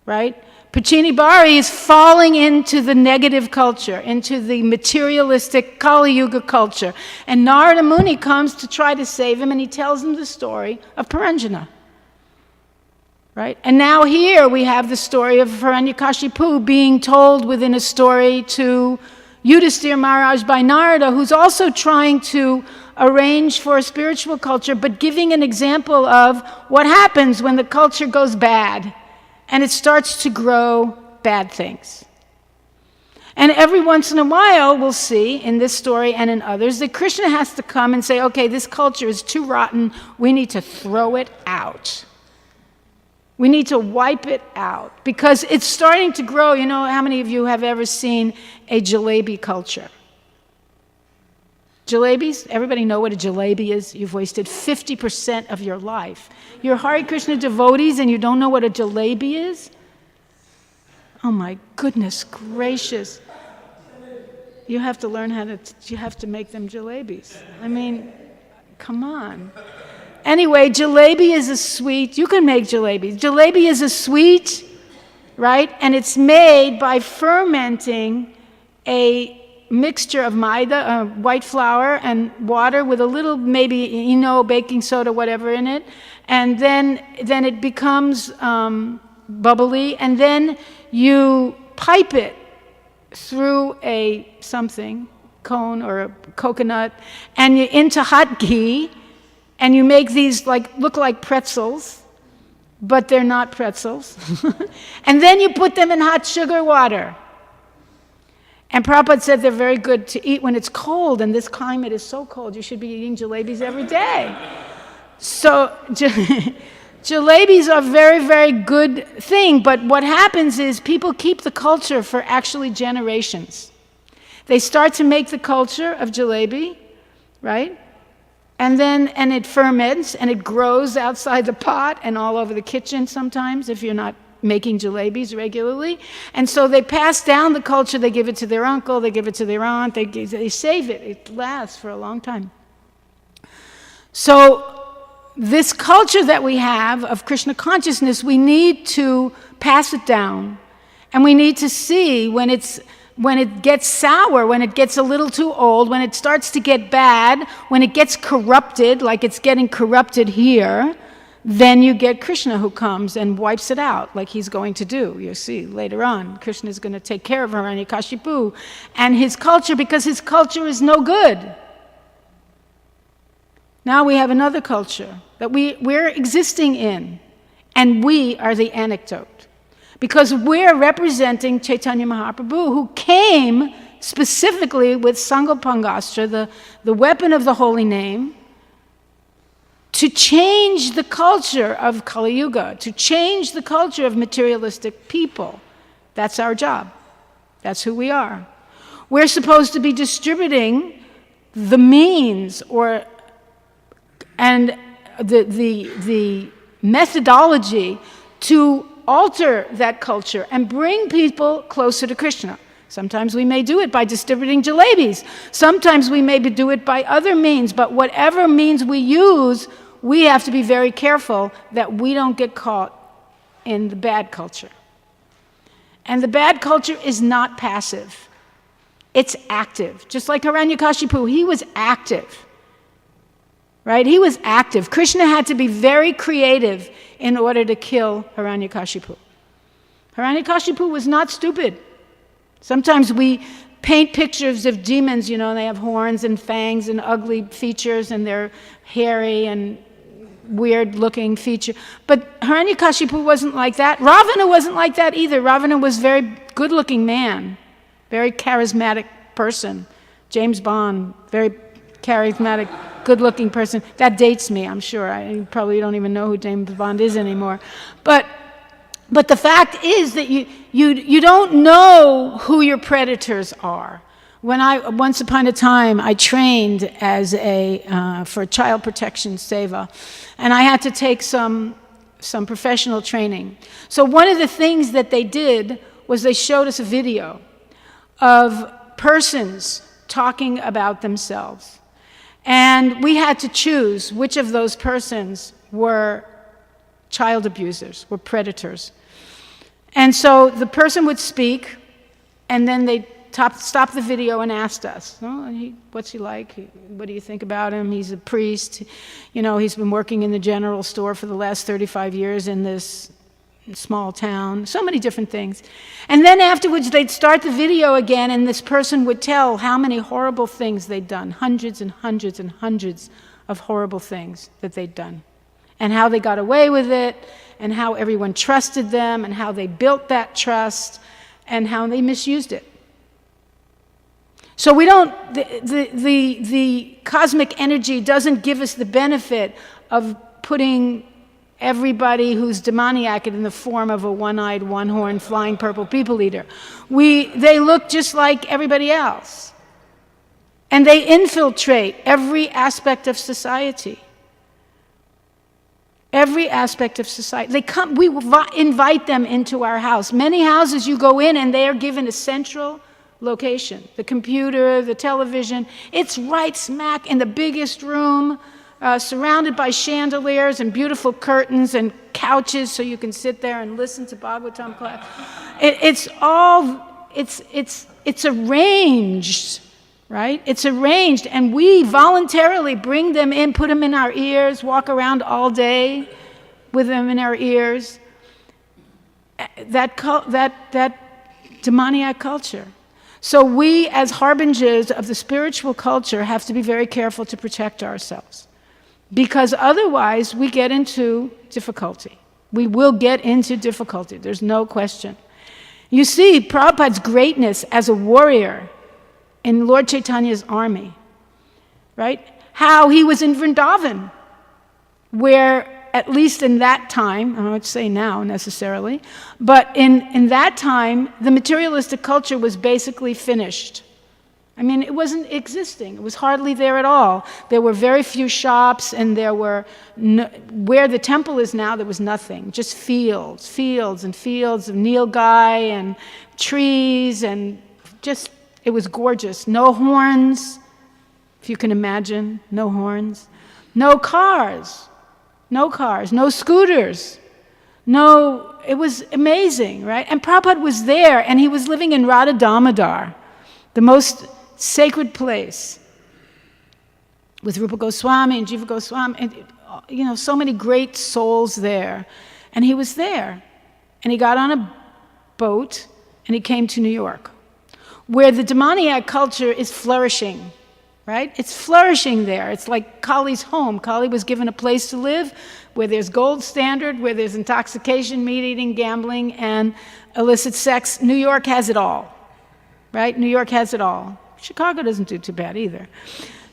right? Prachini Bari is falling into the negative culture, into the materialistic Kali Yuga culture. And Narada Muni comes to try to save him, and he tells him the story of Puranjana. Right? And now here we have the story of Hiranyakashipu being told within a story to Yudhisthira Maharaj by Narada, who's also trying to arrange for a spiritual culture, but giving an example of what happens when the culture goes bad and it starts to grow bad things. And every once in a while we'll see in this story and in others that Krishna has to come and say, okay, this culture is too rotten, we need to throw it out. We need to wipe it out because it's starting to grow. You know, how many of you have ever seen a jalebi culture? Jalebis? Everybody know what a jalebi is? You've wasted 50% of your life. You're Hare Krishna devotees and you don't know what a jalebi is? Oh my goodness gracious. You have to learn you have to make them jalebis. I mean, come on. Anyway, jalebi is a sweet, you can make jalebis. Jalebi is a sweet, right? And it's made by fermenting a mixture of maida, white flour, and water with a little maybe baking soda, whatever in it. And then it becomes bubbly, and then you pipe it through a cone or a coconut, and into hot ghee. And you make these look like pretzels, but they're not pretzels. And then you put them in hot sugar water. And Prabhupada said they're very good to eat when it's cold, and this climate is so cold, you should be eating jalebis every day. So jalebis are a very, very good thing, but what happens is people keep the culture for actually generations. They start to make the culture of jalebi, right? And it ferments, and it grows outside the pot and all over the kitchen sometimes if you're not making jalebis regularly. And so they pass down the culture. They give it to their uncle, they give it to their aunt, they save it. It lasts for a long time. So this culture that we have of Krishna consciousness, we need to pass it down. And we need to see when it's when it gets sour, when it gets a little too old, when it starts to get bad, when it gets corrupted, like it's getting corrupted here, then you get Krishna who comes and wipes it out, like he's going to do. You see, later on, Krishna is going to take care of Hiranyakashipu and his culture, because his culture is no good. Now we have another culture that we're existing in, and we are the anecdote. Because we're representing Chaitanya Mahaprabhu, who came specifically with Sangopangastra, the weapon of the holy name, to change the culture of Kali Yuga, to change the culture of materialistic people. That's our job. That's who we are. We're supposed to be distributing the means and the methodology to alter that culture and bring people closer to Krishna. Sometimes we may do it by distributing jalebis. Sometimes we may do it by other means, but whatever means we use, we have to be very careful that we don't get caught in the bad culture. And the bad culture is not passive. It's active. Just like Hiranyakashipu, he was active. Right? He was active. Krishna had to be very creative in order to kill Hiranyakashipu. Hiranyakashipu was not stupid. Sometimes we paint pictures of demons, and they have horns and fangs and ugly features, and they're hairy and weird-looking feature. But Hiranyakashipu wasn't like that. Ravana wasn't like that either. Ravana was a very good-looking man, very charismatic person. James Bond, very charismatic, good-looking person. That dates me, I'm sure. I probably don't even know who James Bond is anymore. But the fact is that you don't know who your predators are. Once upon a time, I trained as for child protection seva, and I had to take some professional training. So one of the things that they did was they showed us a video of persons talking about themselves. And we had to choose which of those persons were child abusers, were predators. And so the person would speak, and then they'd stop the video and asked us, what's he like? What do you think about him? He's a priest. He's been working in the general store for the last 35 years in this small town. So many different things. And then afterwards, they'd start the video again, and this person would tell how many horrible things they'd done, hundreds and hundreds and hundreds of horrible things that they'd done, and how they got away with it, and how everyone trusted them, and how they built that trust, and how they misused it. So we don't, the cosmic energy doesn't give us the benefit of putting everybody who's demoniac in the form of a one-eyed, one-horned, flying purple people eater. They look just like everybody else. And they infiltrate every aspect of society. Every aspect of society. We invite them into our house. Many houses you go in and they are given a central location. The computer, the television, it's right smack in the biggest room, surrounded by chandeliers and beautiful curtains and couches so you can sit there and listen to Bhagavatam class. It's arranged, right? It's arranged, and we voluntarily bring them in, put them in our ears, walk around all day with them in our ears. That demoniac culture. So we, as harbingers of the spiritual culture, have to be very careful to protect ourselves. Because otherwise, we get into difficulty. We will get into difficulty. There's no question. You see Prabhupada's greatness as a warrior in Lord Chaitanya's army, right? How he was in Vrindavan, where, at least in that time, I don't want to say now necessarily, but in that time, the materialistic culture was basically finished. I mean, it wasn't existing. It was hardly there at all. There were very few shops, and there were, where the temple is now, there was nothing. Just fields and fields of nilgai and trees, and just, it was gorgeous. No horns, if you can imagine, no horns. No cars, no scooters, no, it was amazing, right? And Prabhupada was there, and he was living in Radha Damodar, the most sacred place, with Rupa Goswami and Jiva Goswami, and so many great souls there. And he was there, and he got on a boat, and he came to New York, where the demoniac culture is flourishing, right? It's flourishing there. It's like Kali's home. Kali was given a place to live where there's gold standard, where there's intoxication, meat eating, gambling, and illicit sex. New York has it all, right? New York has it all. Chicago doesn't do too bad either.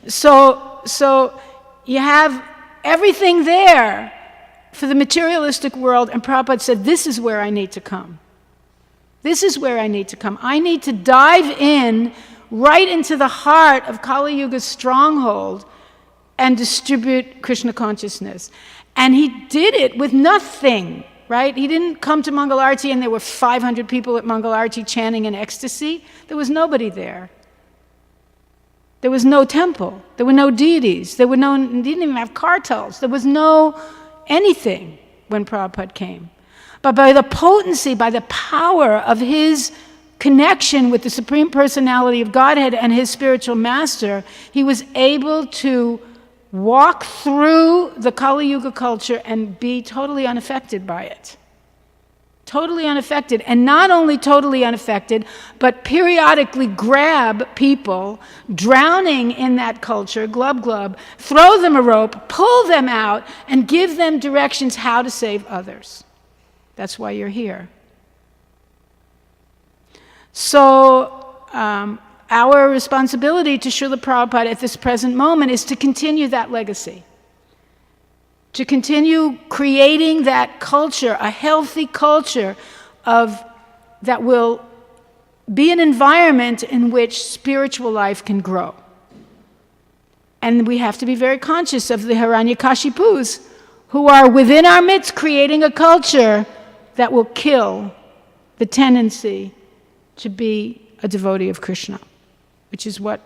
So you have everything there for the materialistic world, and Prabhupada said, this is where I need to come. This is where I need to come. I need to dive in right into the heart of Kali Yuga's stronghold and distribute Krishna consciousness. And he did it with nothing, right? He didn't come to Mangalarti and there were 500 people at Mangalarti chanting in ecstasy. There was nobody there. There was no temple. There were no deities. He didn't even have cartels. There was no anything when Prabhupada came. But by the potency, by the power of his connection with the Supreme Personality of Godhead and his spiritual master, he was able to walk through the Kali Yuga culture and be totally unaffected by it. Totally unaffected. And not only totally unaffected, but periodically grab people drowning in that culture, glub glub, throw them a rope, pull them out, and give them directions how to save others. That's why you're here. So our responsibility to Srila Prabhupada at this present moment is to continue that legacy, to continue creating that culture, a healthy culture that will be an environment in which spiritual life can grow. And we have to be very conscious of the Hiranyakashipus who are within our midst creating a culture that will kill the tendency to be a devotee of Krishna, which is what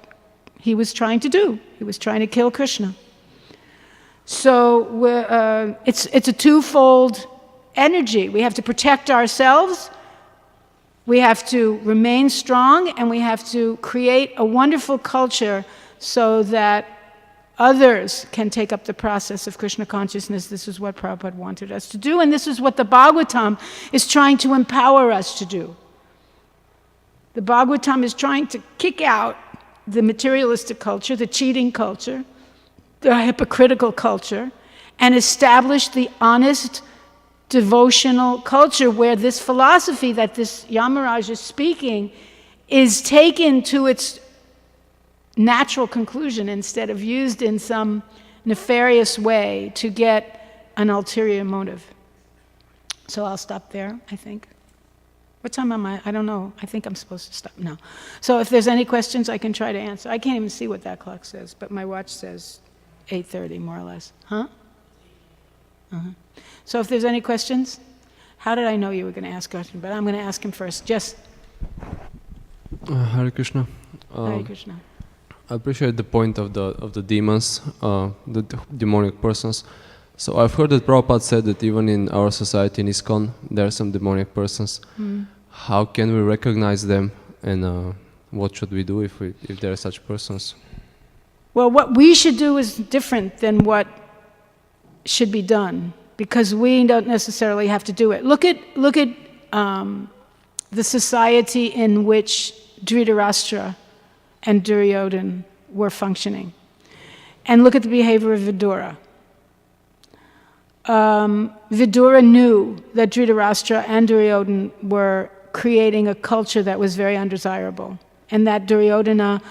he was trying to do. He was trying to kill Krishna. So it's a twofold energy. We have to protect ourselves, we have to remain strong, and we have to create a wonderful culture so that others can take up the process of Krishna consciousness. This is what Prabhupada wanted us to do, and this is what the Bhagavatam is trying to empower us to do. The Bhagavatam is trying to kick out the materialistic culture, the cheating culture, the hypocritical culture, and establish the honest, devotional culture where this philosophy that this Yamaraj is speaking is taken to its natural conclusion instead of used in some nefarious way to get an ulterior motive. So I'll stop there, I think. What time am I? I don't know. I think I'm supposed to stop now. So if there's any questions, I can try to answer. I can't even see what that clock says, but my watch says 8:30, more or less. Huh? Uh-huh. So if there's any questions, how did I know you were going to ask questions? But I'm going to ask him first. Just. Hare Krishna. Hare Krishna. I appreciate the point of the demons, the demonic persons. So I've heard that Prabhupada said that even in our society in Iskcon, there are some demonic persons. How can we recognize them, and what should we do if there are such persons? Well, what we should do is different than what should be done, because we don't necessarily have to do it. Look at the society in which Dhritarashtra and Duryodhana were functioning, and look at the behavior of Vidura. Vidura knew that Dhritarashtra and Duryodhana were creating a culture that was very undesirable, and that Duryodhana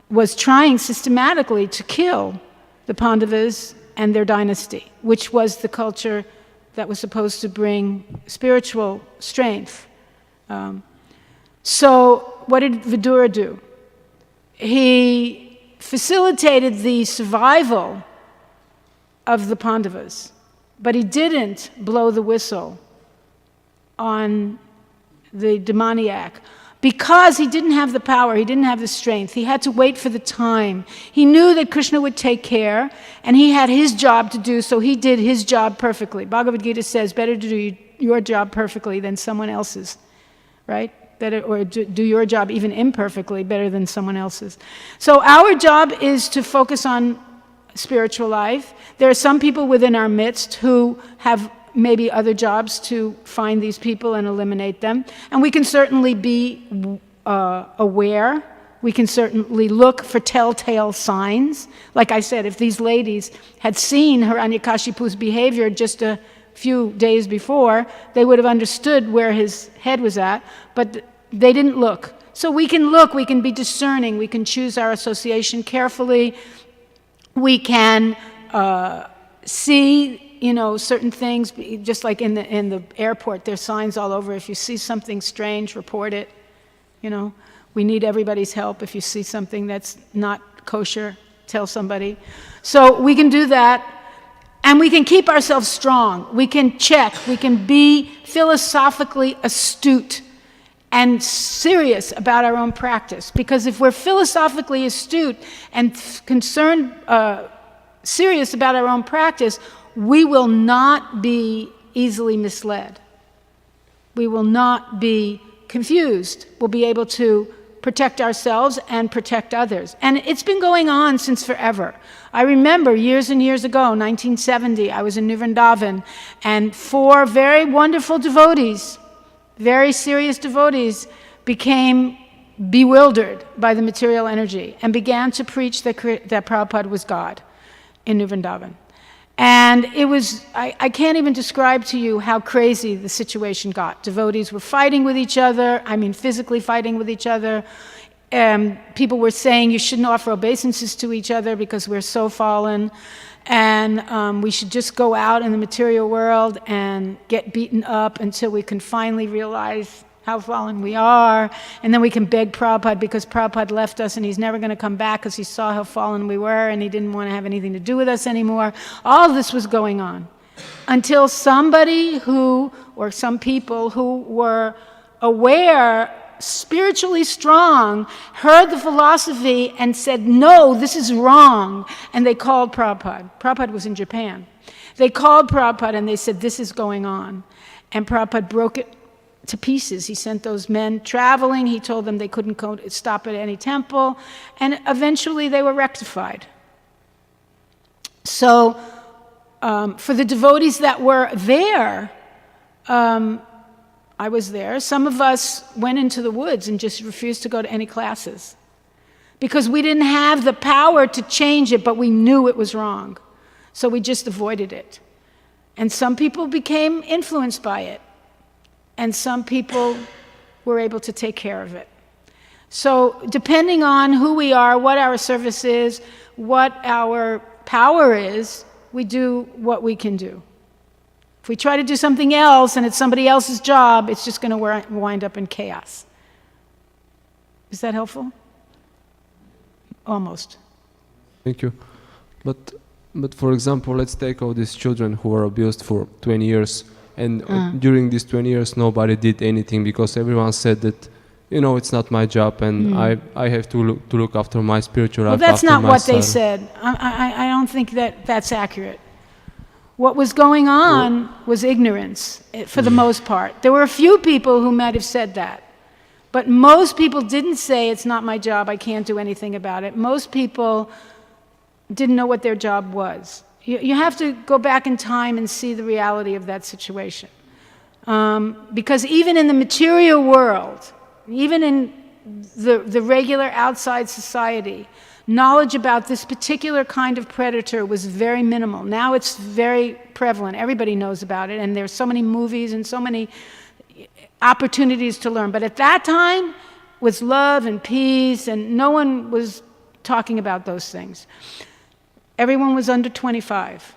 was trying systematically to kill the Pandavas and their dynasty, which was the culture that was supposed to bring spiritual strength. So what did Vidura do? He facilitated the survival of the Pandavas, but he didn't blow the whistle on the demoniac, because he didn't have the power, he didn't have the strength. He had to wait for the time. He knew that Krishna would take care, and he had his job to do, so he did his job perfectly. Bhagavad Gita says, better to do your job perfectly than someone else's, right? Or do your job even imperfectly better than someone else's. So our job is to focus on spiritual life. There are some people within our midst who have maybe other jobs to find these people and eliminate them. And we can certainly be aware. We can certainly look for telltale signs. Like I said, if these ladies had seen Hiranyakashipu's behavior just a few days before, they would have understood where his head was at, but they didn't look. So we can look, we can be discerning, we can choose our association carefully, we can see, certain things, just like in the airport, there's signs all over. If you see something strange, report it. We need everybody's help. If you see something that's not kosher, tell somebody. So we can do that. And we can keep ourselves strong. We can check. We can be philosophically astute and serious about our own practice. Because if we're philosophically astute and concerned, serious about our own practice, we will not be easily misled. We will not be confused. We'll be able to protect ourselves and protect others. And it's been going on since forever. I remember years and years ago, 1970, I was in New Vrindavan, and 4 very wonderful devotees, very serious devotees, became bewildered by the material energy and began to preach that Prabhupada was God in New Vrindavan. And it was, I can't even describe to you how crazy the situation got. Devotees were fighting with each other, physically fighting with each other. People were saying you shouldn't offer obeisances to each other because we're so fallen. And we should just go out in the material world and get beaten up until we can finally realize how fallen we are, and then we can beg Prabhupada because Prabhupada left us and he's never going to come back because he saw how fallen we were and he didn't want to have anything to do with us anymore. All of this was going on until somebody or some people who were aware, spiritually strong, heard the philosophy and said, no, this is wrong, and they called Prabhupada. Prabhupada was in Japan. They called Prabhupada and they said, this is going on. And Prabhupada broke it to pieces. He sent those men traveling. He told them they couldn't stop at any temple. And eventually they were rectified. So for the devotees that were there, I was there, some of us went into the woods and just refused to go to any classes because we didn't have the power to change it, but we knew it was wrong. So we just avoided it. And some people became influenced by it. And some people were able to take care of it. So depending on who we are, what our service is, what our power is, we do what we can do. If we try to do something else and it's somebody else's job, it's just going to wind up in chaos. Is that helpful? Almost. Thank you. But for example, let's take all these children who were abused for 20 years. And during these 20 years, nobody did anything because everyone said that, it's not my job and I have to look after my spiritual life. Well, that's not what they son. said. I don't think that's accurate. What was going on was ignorance, for the most part. There were a few people who might have said that. But most people didn't say, it's not my job, I can't do anything about it. Most people didn't know what their job was. You have to go back in time and see the reality of that situation. Because even in the material world, even in the regular outside society, knowledge about this particular kind of predator was very minimal. Now it's very prevalent. Everybody knows about it, and there's so many movies and so many opportunities to learn. But at that time, with love and peace, and no one was talking about those things. Everyone was under 25.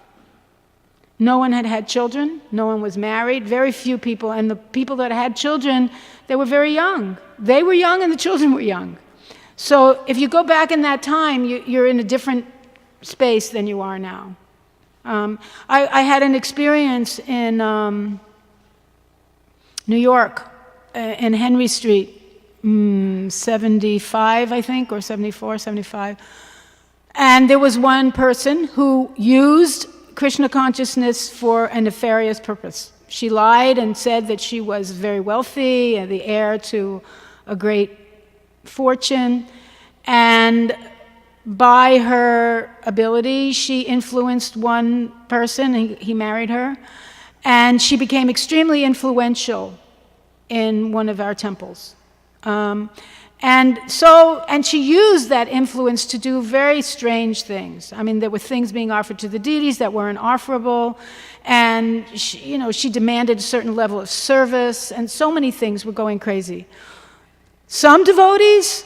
No one had had children. No one was married. Very few people. And the people that had children, they were very young. They were young and the children were young. So if you go back in that time, you're in a different space than you are now. I had an experience in New York, in Henry Street, 75, I think, or 74, 75. And there was one person who used Krishna consciousness for a nefarious purpose. she lied and said that she was very wealthy and the heir to a great fortune, and by her ability, she influenced one person, and he married her, and she became extremely influential in one of our temples. And she used that influence to do very strange things. I mean, there were things being offered to the deities that weren't offerable, and she demanded a certain level of service, and so many things were going crazy. Some devotees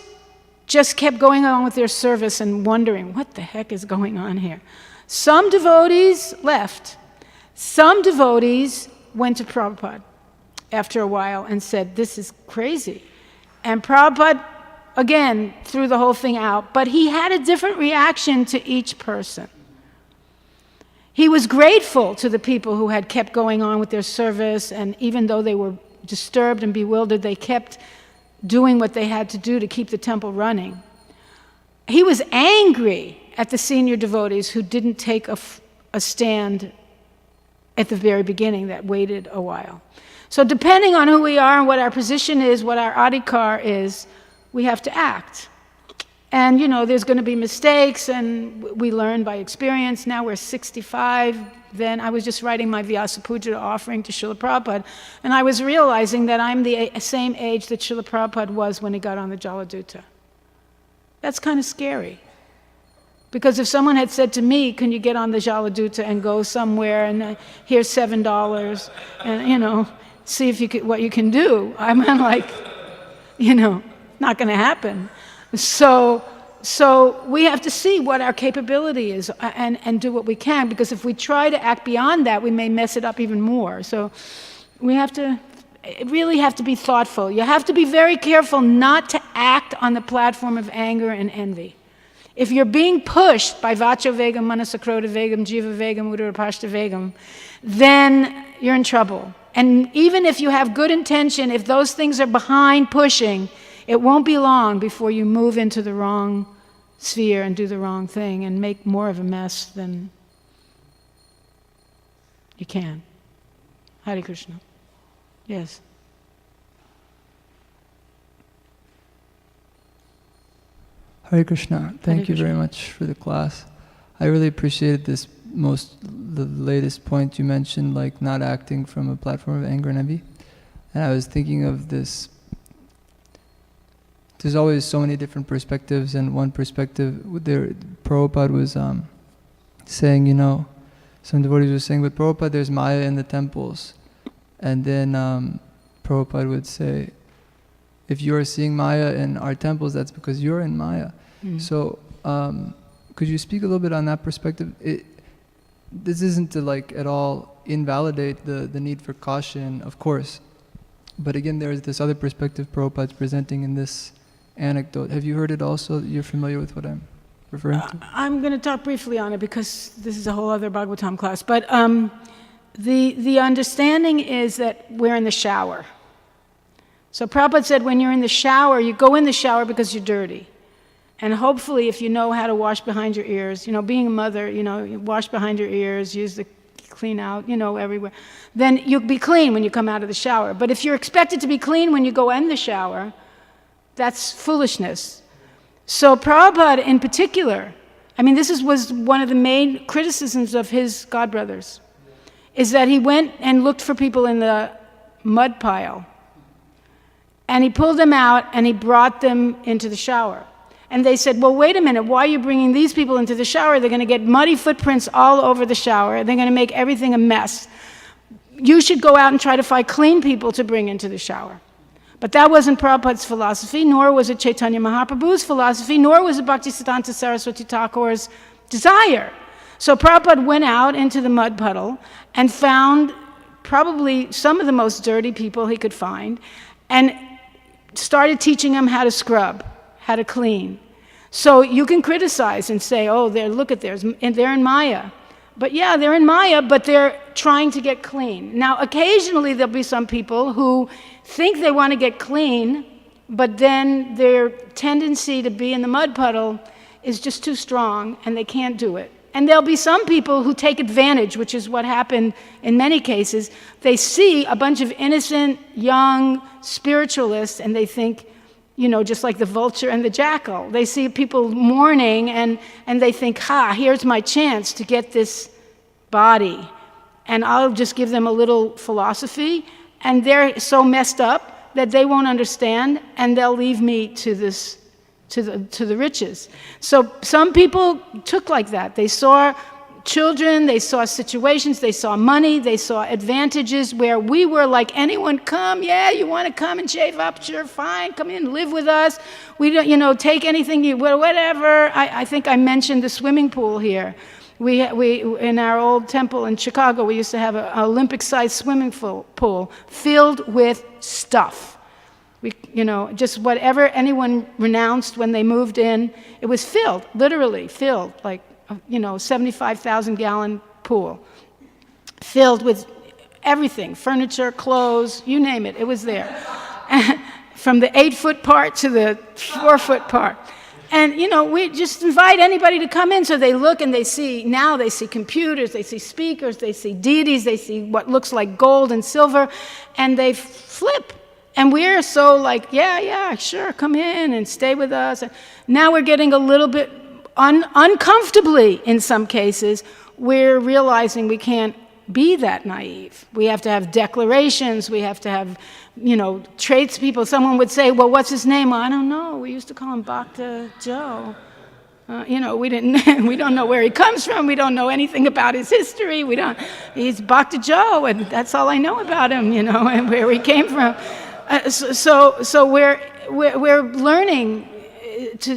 just kept going on with their service and wondering, what the heck is going on here? Some devotees left. Some devotees went to Prabhupada after a while and said, this is crazy. And Prabhupada, again, threw the whole thing out, but he had a different reaction to each person. He was grateful to the people who had kept going on with their service, and even though they were disturbed and bewildered, they kept doing what they had to do to keep the temple running. He was angry at the senior devotees who didn't take a stand at the very beginning, that waited a while. So depending on who we are and what our position is, what our adhikar is, we have to act. And there's going to be mistakes, and we learn by experience. Now we're 65. Then I was just writing my Vyasa Puja offering to Srila Prabhupada, and I was realizing that I'm the same age that Srila Prabhupada was when he got on the Jaladuta. That's kind of scary. Because if someone had said to me, can you get on the Jaladuta and go somewhere, and here's $7, and see if what you can do, I'm like, not going to happen. So we have to see what our capability is and do what we can, because if we try to act beyond that, we may mess it up even more. So we really have to be thoughtful. You have to be very careful not to act on the platform of anger and envy. If you're being pushed by Vacho Vegam, Manasakrota Vegam, Jiva Vegam, Udara Vegam, then you're in trouble. And even if you have good intention, if those things are behind pushing, it won't be long before you move into the wrong sphere and do the wrong thing and make more of a mess than you can. Hare Krishna. Yes. Hare Krishna. Thank you very much for the class. I really appreciated the latest point you mentioned, like not acting from a platform of anger and envy. And I was thinking of this. There's always so many different perspectives, and one perspective, Prabhupada was saying, some devotees were saying, but Prabhupada, there's Maya in the temples. And then Prabhupada would say, if you are seeing Maya in our temples, that's because you're in Maya. So could you speak a little bit on that perspective? This isn't to at all invalidate the need for caution, of course. But again, there's this other perspective Prabhupada's presenting in this anecdote. Have you heard it also? You're familiar with what I'm referring to? I'm going to talk briefly on it because this is a whole other Bhagavatam class. But the understanding is that we're in the shower. So Prabhupada said when you're in the shower, you go in the shower because you're dirty. And hopefully if you know how to wash behind your ears, being a mother, you wash behind your ears, use the clean out, everywhere, then you'll be clean when you come out of the shower. But if you're expected to be clean when you go in the shower, that's foolishness. So Prabhupada in particular, this was one of the main criticisms of his godbrothers, is that he went and looked for people in the mud pile. And he pulled them out and he brought them into the shower. And they said, well, wait a minute, why are you bringing these people into the shower? They're going to get muddy footprints all over the shower. They're going to make everything a mess. You should go out and try to find clean people to bring into the shower. But that wasn't Prabhupada's philosophy, nor was it Chaitanya Mahaprabhu's philosophy, nor was it Bhaktisiddhanta Saraswati Thakur's desire. So Prabhupada went out into the mud puddle and found probably some of the most dirty people he could find and started teaching them how to scrub, how to clean. So you can criticize and say, oh, look at theirs, and they're in Maya. But yeah, they're in Maya, but they're trying to get clean. Now, occasionally there'll be some people who think they want to get clean, but then their tendency to be in the mud puddle is just too strong, and they can't do it. And there'll be some people who take advantage, which is what happened in many cases. They see a bunch of innocent, young spiritualists, and they think, just like the vulture and the jackal. They see people mourning, and they think, here's my chance to get this body. And I'll just give them a little philosophy, and they're so messed up that they won't understand, and they'll leave me to the riches. So some people took like that. They saw children, they saw situations, they saw money, they saw advantages where we were like, anyone come, you want to come and shave up, sure, fine, come in, live with us. We don't, take anything, whatever. I think I mentioned the swimming pool here. We in our old temple in Chicago, we used to have an Olympic-sized swimming pool filled with stuff. Just whatever anyone renounced when they moved in, it was filled, literally filled, like, 75,000-gallon pool, filled with everything, furniture, clothes, you name it, it was there. From the 8-foot part to the 4-foot part. And, we just invite anybody to come in, so they look and they see computers, they see speakers, they see deities, they see what looks like gold and silver, and they flip. And we're so like, yeah, sure, come in and stay with us. And now we're getting a little bit uncomfortably, in some cases, we're realizing we can't be that naive. We have to have declarations, we have to have, traits. Someone would say, well, what's his name? Well, I don't know, we used to call him Bhakta Joe. We don't know where he comes from, we don't know anything about his history, he's Bhakta Joe, and that's all I know about him, and where he came from. So we're learning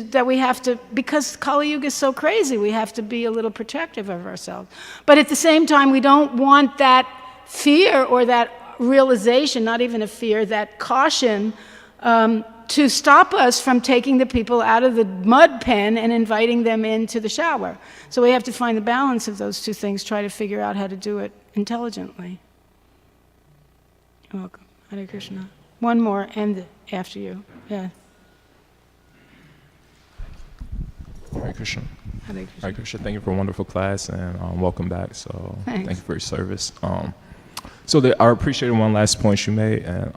that we have to, because Kali Yuga is so crazy, we have to be a little protective of ourselves. But at the same time, we don't want that fear or that realization, not even a fear, that caution to stop us from taking the people out of the mud pen and inviting them into the shower. So we have to find the balance of those two things, try to figure out how to do it intelligently. You're welcome. Hare Krishna. One more, and after you. Yeah. Hare Krishna. Hare Krishna. Hare Krishna. Thank you for a wonderful class, and welcome back. So Thanks. Thank you for your service. I appreciated one last point you made, and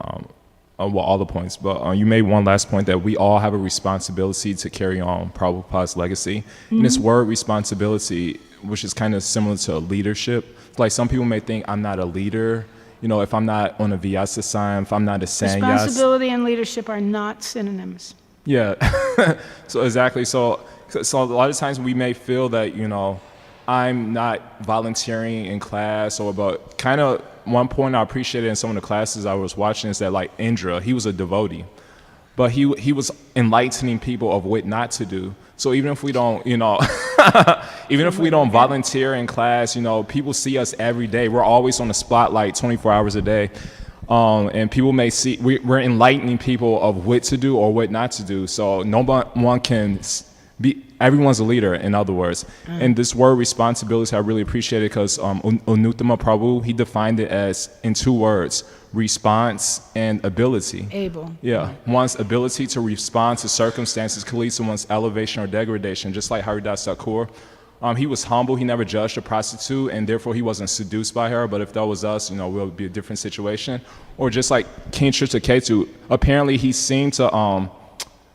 all the points, but you made one last point that we all have a responsibility to carry on Prabhupada's legacy. Mm-hmm. And this word responsibility, which is kind of similar to leadership, like some people may think I'm not a leader, if I'm not on a Vyasa sign, if I'm not a sannyas. Responsibility and leadership are not synonyms. Yeah, so exactly. So a lot of times we may feel that, I'm not volunteering in class, but kind of one point I appreciated in some of the classes I was watching is that, like Indra, he was a devotee, but he was enlightening people of what not to do. So even if we don't, even if we don't volunteer in class, people see us every day. We're always on the spotlight 24 hours a day. And people may see, we're enlightening people of what to do or what not to do. So no one can everyone's a leader, in other words. And this word responsibility, I really appreciate it because Unuttama Prabhu, he defined it as, in 2 words, response and ability. Able. Yeah, one's ability to respond to circumstances could lead to one's elevation or degradation, just like Haridas Thakur. He was humble, he never judged a prostitute, and therefore he wasn't seduced by her, but if that was us, we'll be a different situation. Or just like King Chitraketu, apparently he seemed to,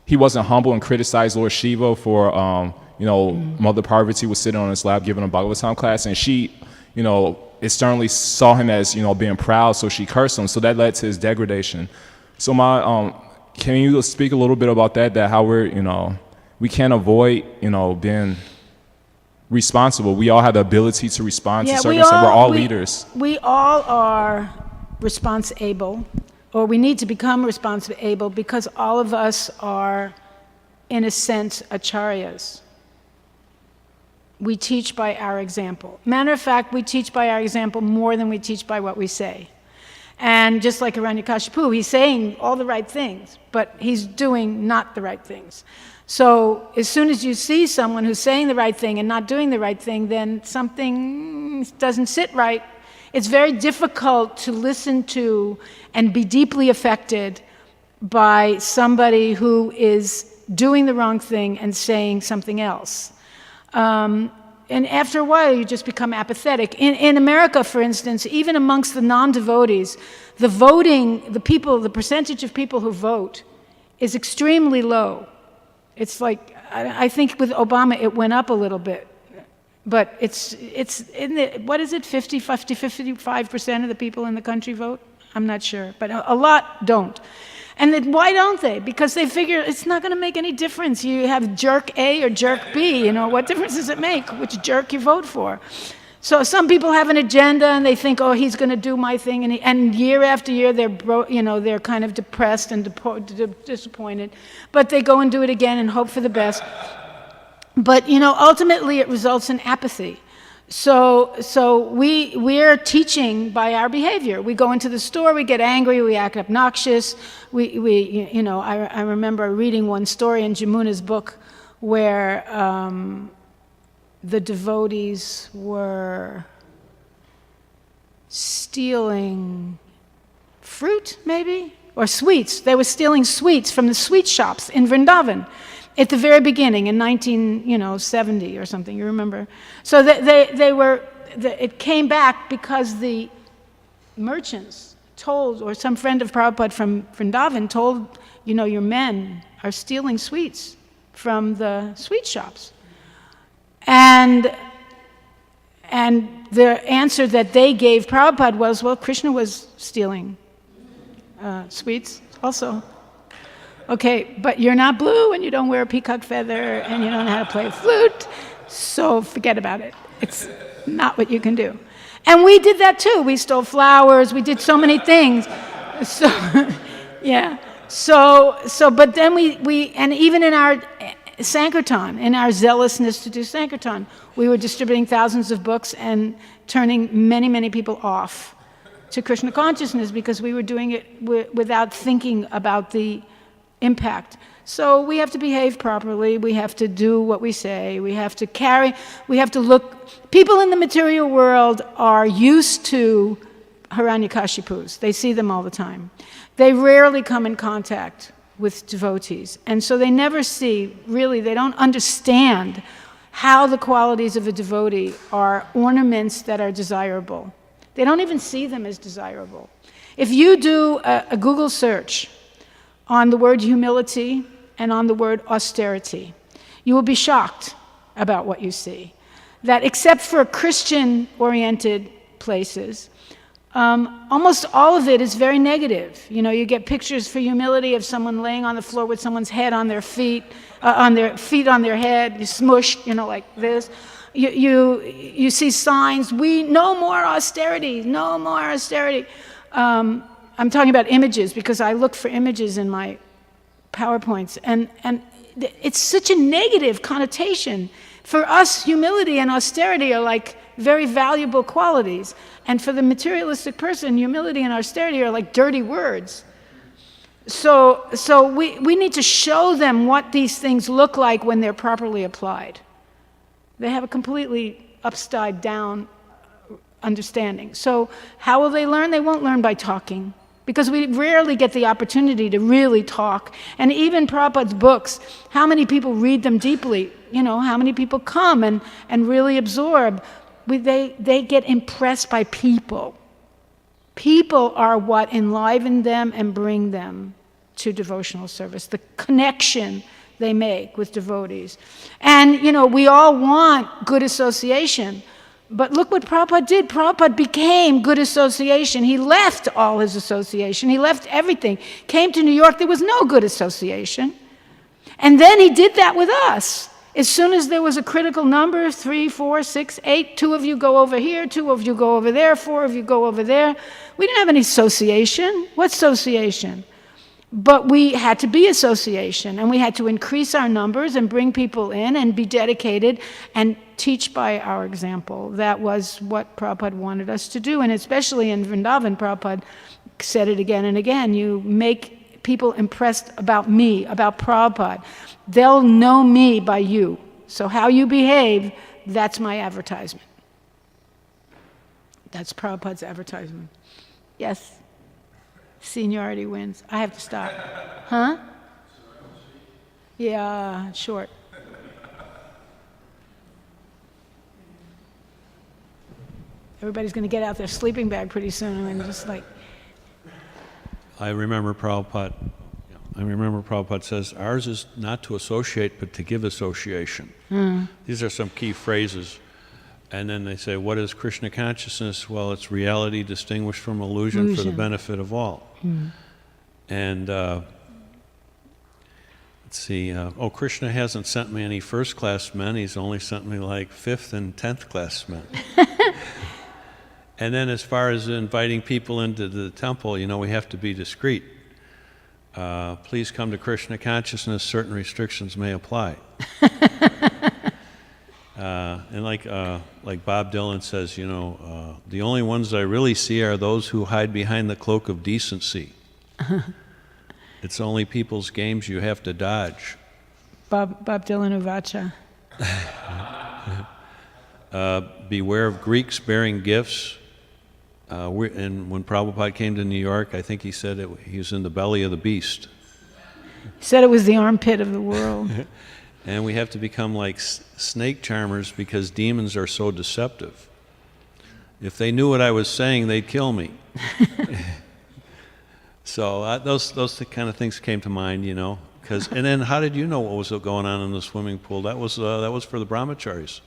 he wasn't humble and criticized Lord Shiva for, Mother Parvati was sitting on his lap giving a Bhagavatam class, and she, externally saw him as, being proud, so she cursed him, so that led to his degradation. So can you speak a little bit about that how we're, we can't avoid, being responsible. We all have the ability to respond to circumstances. We're all leaders. We all are responsible, or we need to become responsible because all of us are, in a sense, acharyas. We teach by our example. Matter of fact, we teach by our example more than we teach by what we say. And just like Hiranyakashipu, he's saying all the right things, but he's doing not the right things. So as soon as you see someone who's saying the right thing and not doing the right thing, then something doesn't sit right. It's very difficult to listen to and be deeply affected by somebody who is doing the wrong thing and saying something else. and after a while you just become apathetic. In America, for instance, even amongst the non-devotees, the percentage of people who vote is extremely low. It's like, I think with Obama it went up a little bit. But it's in the, what is it, 55% of the people in the country vote? I'm not sure, but a lot don't. And then why don't they? Because they figure it's not going to make any difference. You have jerk A or jerk B, what difference does it make which jerk you vote for? So some people have an agenda and they think, oh, he's going to do my thing, and year after year they're kind of depressed and disappointed, but they go and do it again and hope for the best. But ultimately it results in apathy. So we're teaching by our behavior. We go into the store, we get angry, we act obnoxious. I remember reading one story in Jamuna's book where the devotees were stealing fruit, maybe, or sweets. They were stealing sweets from the sweet shops in Vrindavan. At the very beginning, in 1970 or something, you remember? So it came back because the merchants told, or some friend of Prabhupada from Vrindavan told, your men are stealing sweets from the sweet shops. And the answer that they gave Prabhupada was, well, Krishna was stealing sweets also. Okay, but you're not blue and you don't wear a peacock feather and you don't know how to play a flute, so forget about it. It's not what you can do. And we did that too. We stole flowers, we did so many things. So, yeah. But then and even in our Sankirtan, in our zealousness to do Sankirtan, we were distributing thousands of books and turning many, many people off to Krishna consciousness because we were doing it without thinking about the impact. So we have to behave properly, we have to do what we say, we have to look. People in the material world are used to Hiranyakashipus. They see them all the time. They rarely come in contact with devotees. And so they never see, really, they don't understand how the qualities of a devotee are ornaments that are desirable. They don't even see them as desirable. If you do a Google search on the word humility and on the word austerity, you will be shocked about what you see. That except for Christian-oriented places, almost all of it is very negative. You get pictures for humility of someone laying on the floor with someone's head on their feet, on their feet on their head, smushed, like this. You see signs, no more austerity, no more austerity. I'm talking about images because I look for images in my PowerPoints, and it's such a negative connotation. For us, humility and austerity are like very valuable qualities, and for the materialistic person, humility and austerity are like dirty words. So we need to show them what these things look like when they're properly applied. They have a completely upside down understanding. So how will they learn? They won't learn by talking, because we rarely get the opportunity to really talk. And even Prabhupada's books, how many people read them deeply? How many people come and really absorb? They get impressed by people. People are what enliven them and bring them to devotional service, the connection they make with devotees. And, we all want good association. But look what Prabhupada did. Prabhupada became good association. He left all his association. He left everything. Came to New York, there was no good association. And then he did that with us. As soon as there was a critical number, 3, 4, 6, 8, 2 of you go over here, 2 of you go over there, 4 of you go over there. We didn't have any association. What association? But we had to be association, and we had to increase our numbers and bring people in and be dedicated and teach by our example. That was what Prabhupada wanted us to do, and especially in Vrindavan, Prabhupada said it again and again, you make people impressed about me, about Prabhupada. They'll know me by you. So how you behave, that's my advertisement. That's Prabhupada's advertisement. Yes? Seniority wins. I have to stop. Huh? Yeah, short. everybody's going to get out their sleeping bag pretty soon. I mean, just like, I remember Prabhupada says, ours is not to associate, but to give association. These are some key phrases. And then they say, what is Krishna consciousness? Well, it's reality distinguished from illusion for the benefit of all. And let's see, Krishna hasn't sent me any first-class men. He's only sent me like 5th and 10th class men. And then as far as inviting people into the temple, we have to be discreet. Please come to Krishna consciousness, certain restrictions may apply. And like Bob Dylan says, the only ones I really see are those who hide behind the cloak of decency. It's only people's games you have to dodge. Bob Dylan Uvacha. Beware of Greeks bearing gifts. And when Prabhupada came to New York, I think he said he was in the belly of the beast. He said it was the armpit of the world. And we have to become like snake charmers because demons are so deceptive. If they knew what I was saying, they'd kill me. So those kind of things came to mind, And then how did you know what was going on in the swimming pool? That was for the brahmacharis.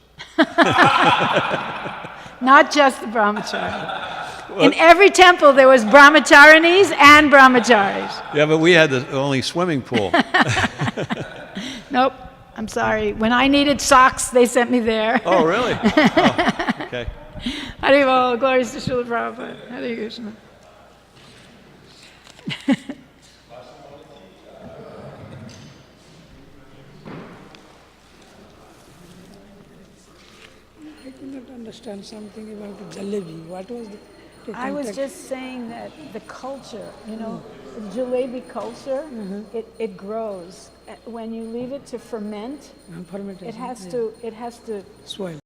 Not just the brahmachari. In every temple there was brahmacharinis and brahmacharis. Yeah, but we had the only swimming pool. Nope, I'm sorry. When I needed socks, they sent me there. Oh, really? Oh, okay. Haribol, glories to Srila Prabhupada. Hare Krishna. I could not understand something about the jalebi. What was the I was just saying that the culture, the jalebi culture, it grows. When you leave it to ferment, fermentation? it has to Spoil.